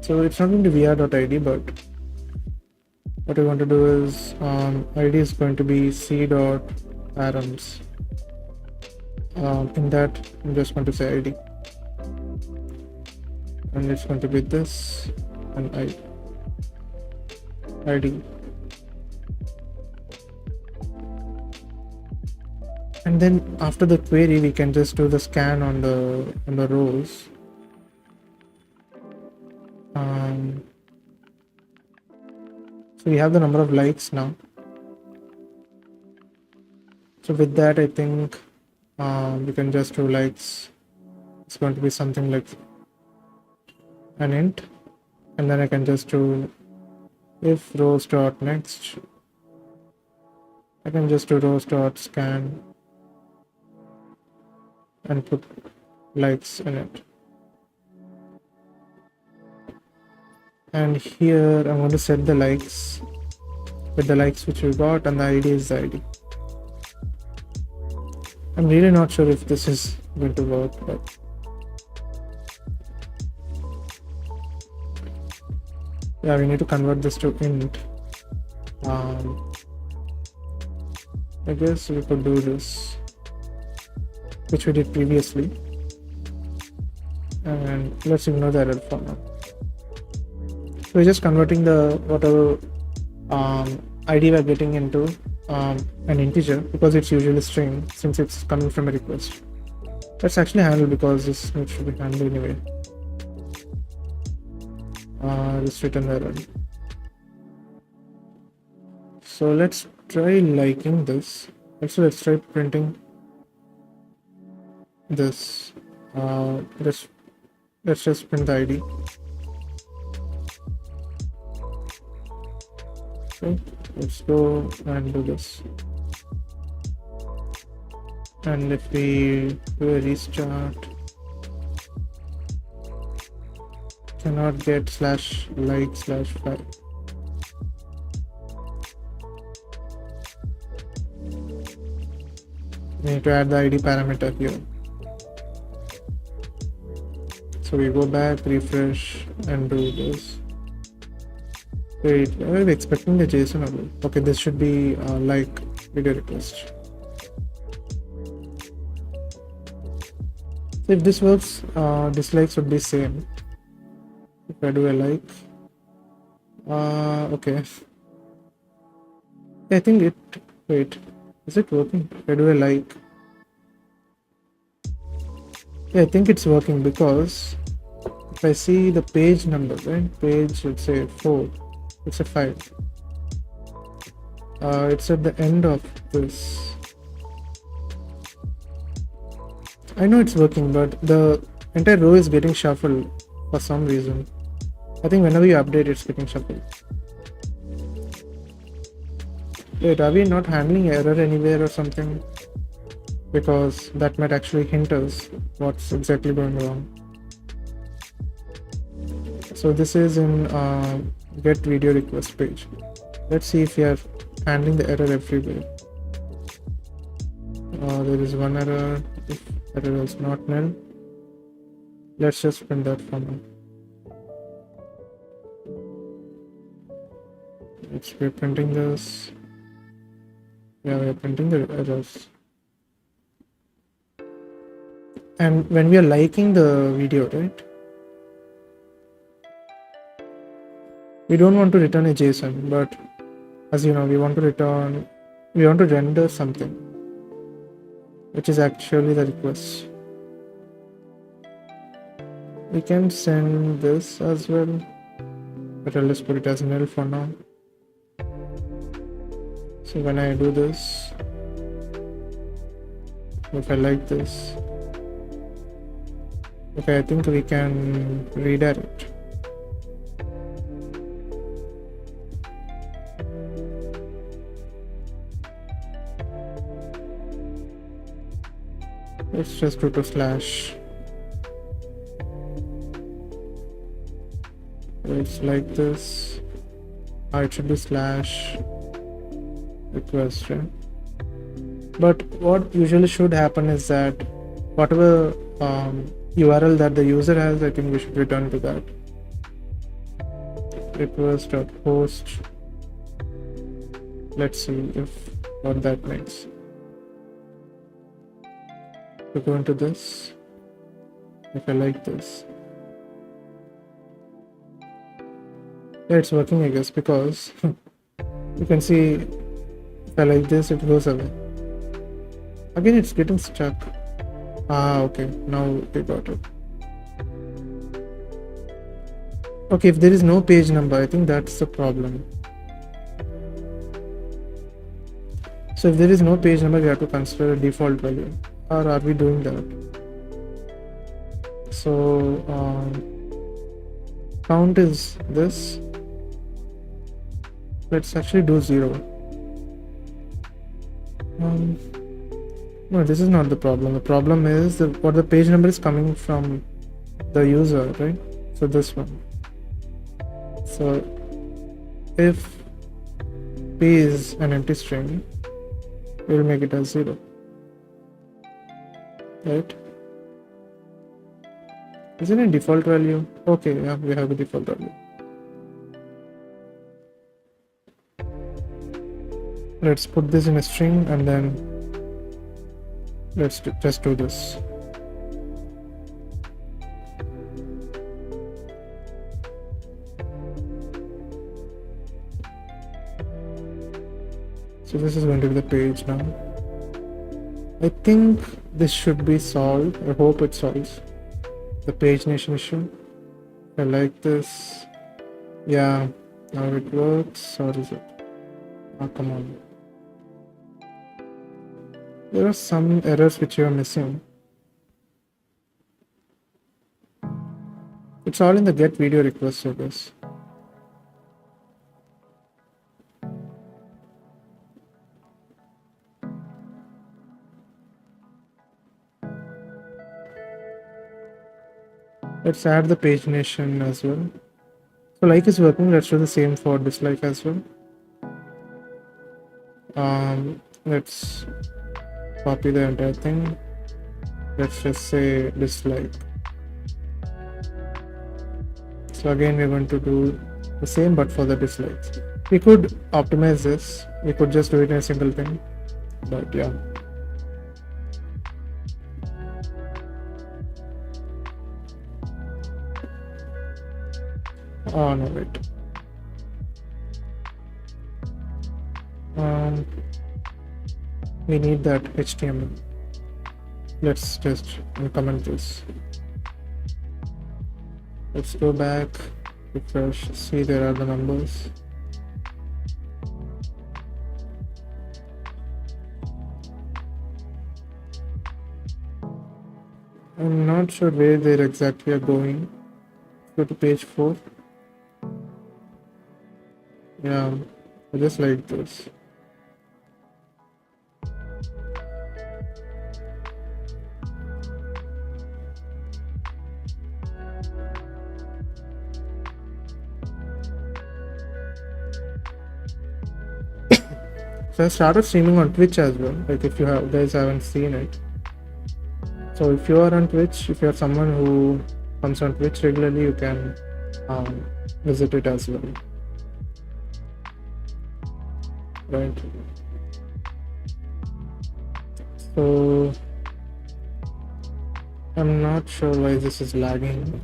So it's not going to be vr.id, but what I want to do is ID is going to be c.params. In that I'm just going to say ID, and it's going to be this and ID. And then after the query we can just do the scan on the rows. So we have the number of likes now. So with that, I think we can just do likes. It's going to be something like an int, and then I can just do if rows dot next. I can just do rows dot scan and put likes in it. And here I'm going to set the likes with the likes which we got, and the ID is the ID. I'm really not sure if this is going to work, but yeah, we need to convert this to int. I guess we could do this, which we did previously, and let's ignore the error for now. So we're just converting the whatever ID we're getting into an integer, because it's usually string since it's coming from a request. Let's actually handle, because this needs to be handled anyway. Just return the error. So let's try liking this. Actually, let's try printing this. Let's just print the ID. Okay, let's go and do this. And if we do a restart, cannot get /like/5. We need to add the ID parameter here. So we go back, refresh, and do this. Wait, I was expecting the JSON of it. Okay, this should be like video request. So if this works, dislikes would be same. If I do a like, okay. I think it. Wait, is it working? If I do a like, yeah, I think it's working, because if I see the page number, right? Page, let's say 4. It's a 5. It's at the end of this. I know it's working, but the entire row is getting shuffled for some reason. I think whenever you update, it's getting shuffled. Wait, are we not handling error anywhere or something? Because that might actually hint us what's exactly going wrong. So this is in get video request page. Let's see if we are handling the error everywhere. There is one error. If error is not null, let's just print that for now. We're printing this. Yeah, we're printing the errors. And when we are liking the video, right, we don't want to return a JSON, but as you know, we want to render something, which is actually the request. We can send this as well, but let's put it as null for now. So when I do this, if I like this, okay, I think we can redirect. Let's just do to slash. It's like this. It should be slash request, right? But what usually should happen is that whatever URL that the user has, I think we should return to that. Request.host. Let's see if what that makes. We go into this. If I like this, yeah, it's working, I guess, because you can see if I like this, it goes away. Again, it's getting stuck. Okay, now we got it. Okay, if there is no page number, I think that's the problem. So if there is no page number, we have to consider a default value. Or are we doing that? So count is this. Let's actually do 0. No, this is not the problem. The problem is what the page number is coming from the user, right? So this one. So if p is an empty string, we'll make it as 0, right? Is it a default value? Okay, yeah, we have the default value. Let's put this in a string and then let's just do this. So this is going to be the page now. I think this should be solved. I hope it solves the pagination issue. I like this. Yeah, now it works. Or is it? Oh, come on. There are some errors which you are missing. It's all in the get video request, I guess. Let's add the pagination as well. So like is working. Let's do the same for dislike as well. Let's copy the entire thing. Let's just say dislike. So again, we're going to do the same but for the dislikes. We could optimize this. We could just do it in a single thing. But yeah. Oh no, wait. We need that HTML. Let's just comment this. Let's go back, refresh, see there are the numbers. I'm not sure where they exactly are going. Go to page 4. Yeah, I just like this. So I started streaming on Twitch as well. Like if you guys haven't seen it. So if you are on Twitch, if you are someone who comes on Twitch regularly, you can visit it as well. Right. So I'm not sure why this is lagging.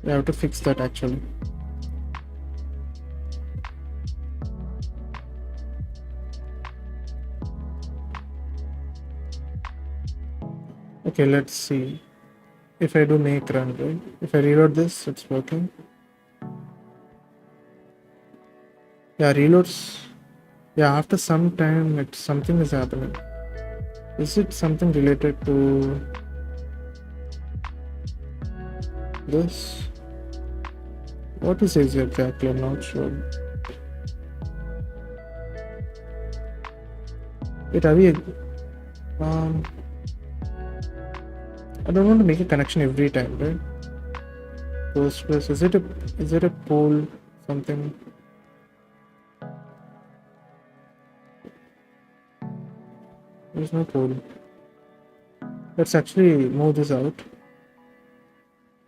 I have to fix that actually. Okay, let's see. If I do make run, right? If I reload this, it's working. Yeah, reloads. Yeah, after some time, something is happening. Is it something related to this? What is it exactly? I'm not sure. Wait, are we? I don't want to make a connection every time, right? Postgres. Is it a poll something? There's no code. Let's actually move this out.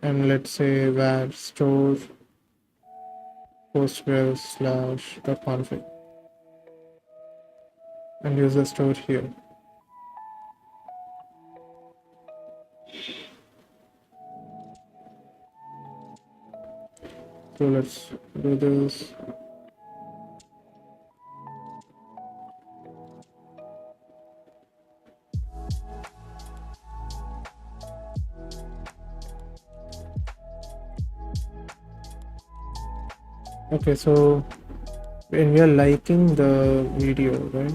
And let's say var store postgres slash .config and use the store here. So let's do this. Okay, so when we are liking the video, right?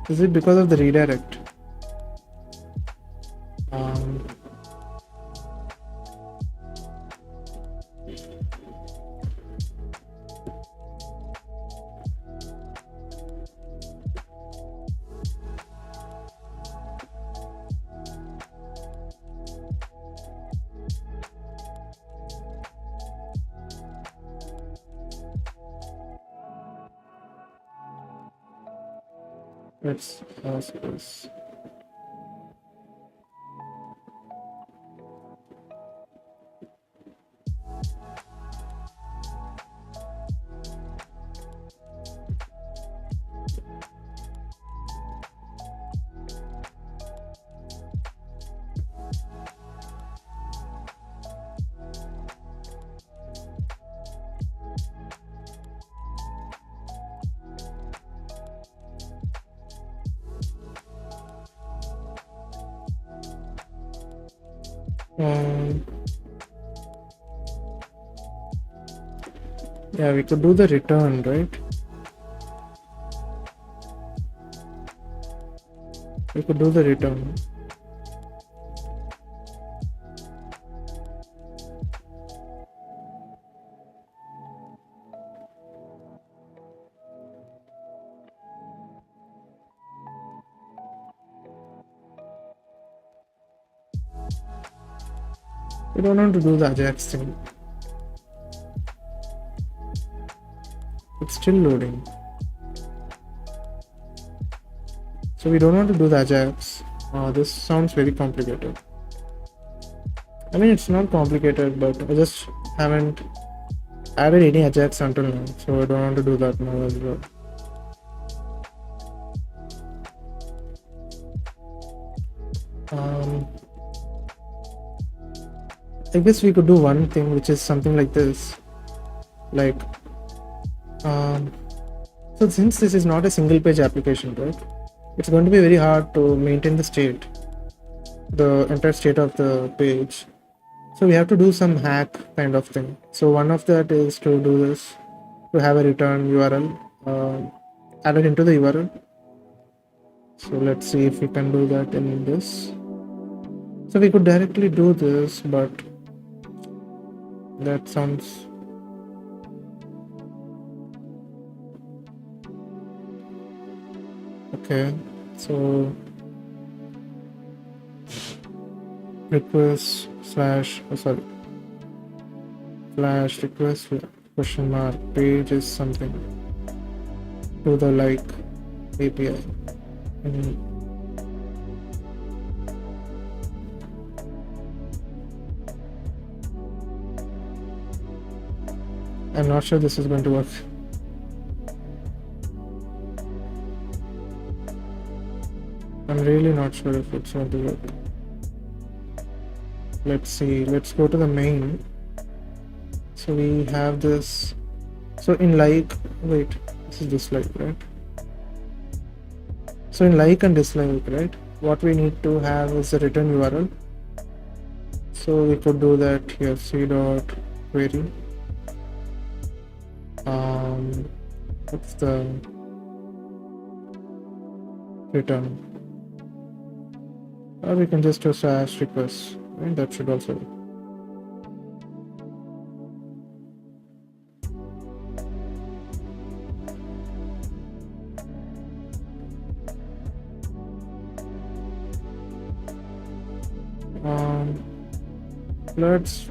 Is it because of the redirect? Let's ask this. Yeah, we could do the return, right? We could do the return. We don't want to do the Ajax thing. It's still loading. So we don't want to do the Ajax. This sounds very complicated. I mean, it's not complicated, but I just haven't added any Ajax until now, so I don't want to do that now as well. I guess we could do one thing, which is something like this. Like, so since this is not a single page application, right? It's going to be very hard to maintain the state, the entire state of the page. So we have to do some hack kind of thing. So one of that is to do this, to have a return URL added into the URL. So let's see if we can do that in this. So we could directly do this, but that sounds okay. So request slash flash request question mark page is something to the like API. I'm not sure this is going to work. I'm really not sure if it's going to work. Let's see. Let's go to the main. So we have this. So in like, wait, this is dislike, right? So in like and dislike, right? What we need to have is a return URL. So we could do that here. C.query. What's the return? Or we can just do slash request, right? That should also work. Let's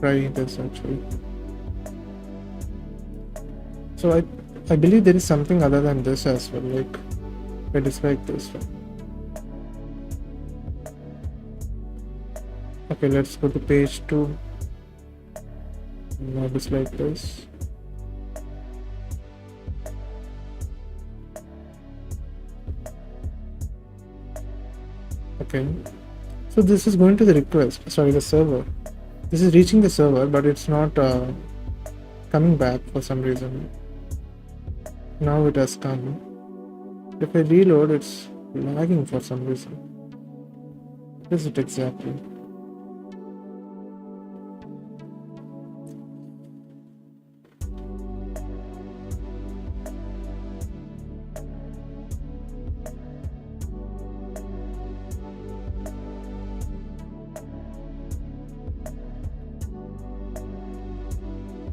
try this actually. So I believe there is something other than this as well. Like it is like this. Okay, let's go to page 2. Now it is like this. Okay, so this is going to the request. Sorry, the server. This is reaching the server, but it's not coming back for some reason. Now it has come. If I reload, it's lagging for some reason. What is it exactly?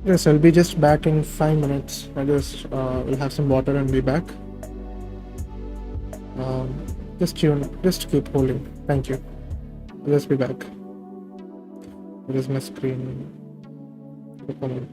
Yes, I'll be just back in 5 minutes. I just will have some water and be back. Just keep holding. Thank you. I'll just be back. Where is my screen? Open.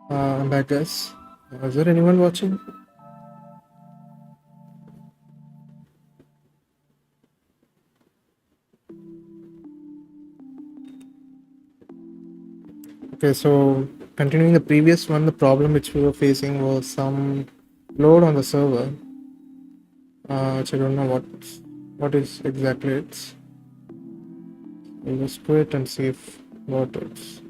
I'm back, guys. Is there anyone watching? Okay, so continuing the previous one, the problem which we were facing was some load on the server, which I don't know what is exactly it. We'll just quit and see if what it's.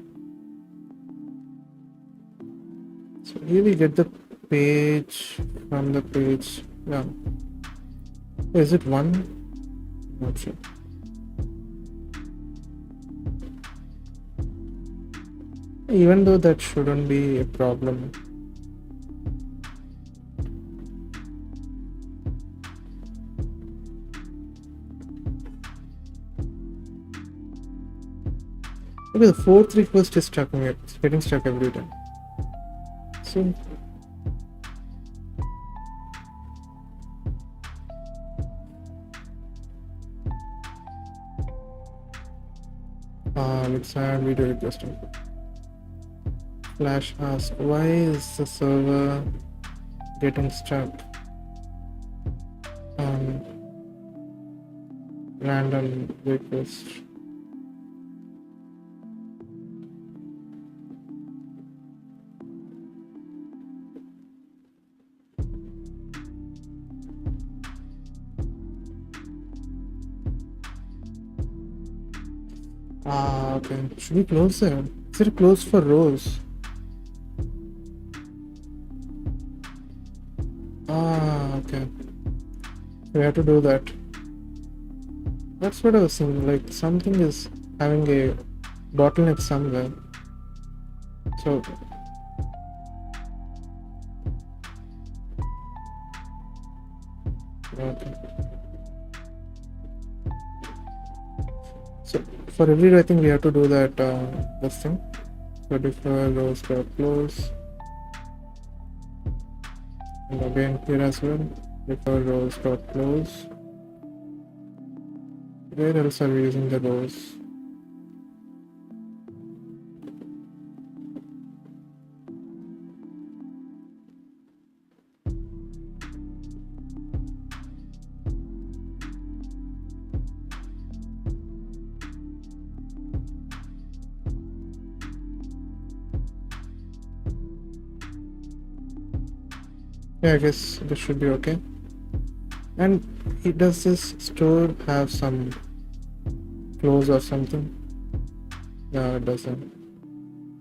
So here we get the page from the page. Yeah. Is it one? Not sure. Even though that shouldn't be a problem. Okay, the fourth request is stuck in it. It's getting stuck every time. So let's add video request. Flash ask, why is the server getting stuck on random request? Okay. Should we close it? Is it closed for rows? Okay. We have to do that. That's what I was saying. Like something is having a bottleneck somewhere. So okay. So for every row, I think we have to do that this thing. So defer rows dot close. And again here as well. Defer rows dot close. Where else are we using the rows? Yeah, I guess this should be okay. And does this store have some close or something? Yeah, it doesn't.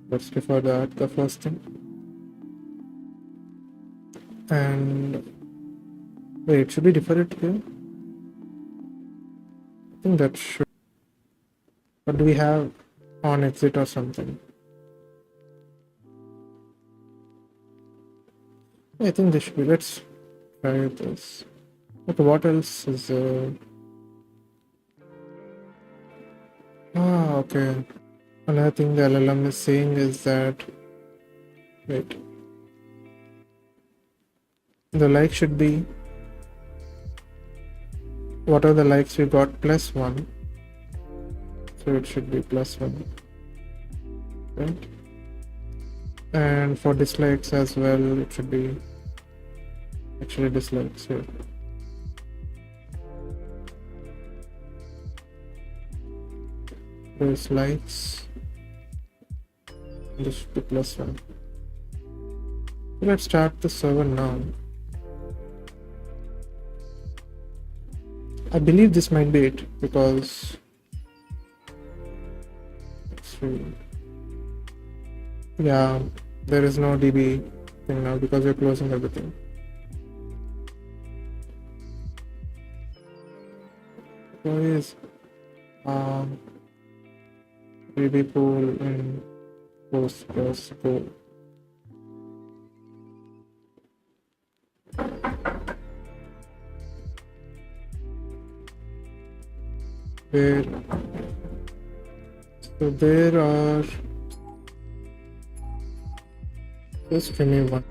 Let's defer that, the first thing. And wait, should we defer it here? I think that should. What do we have on exit or something? I think this should be. Let's try this. Okay, what else is okay. Another thing the LLM is saying is that wait. The like should be what are the likes we got plus 1. So it should be plus 1. Right? And for dislikes as well, it should be actually dislikes here. Dislikes. This should be plus 1. So let's start the server now. I believe this might be it because yeah, there is no DB thing now because we're closing everything. Where is DB pool in Postgres pool? There. So there are. Just give me one.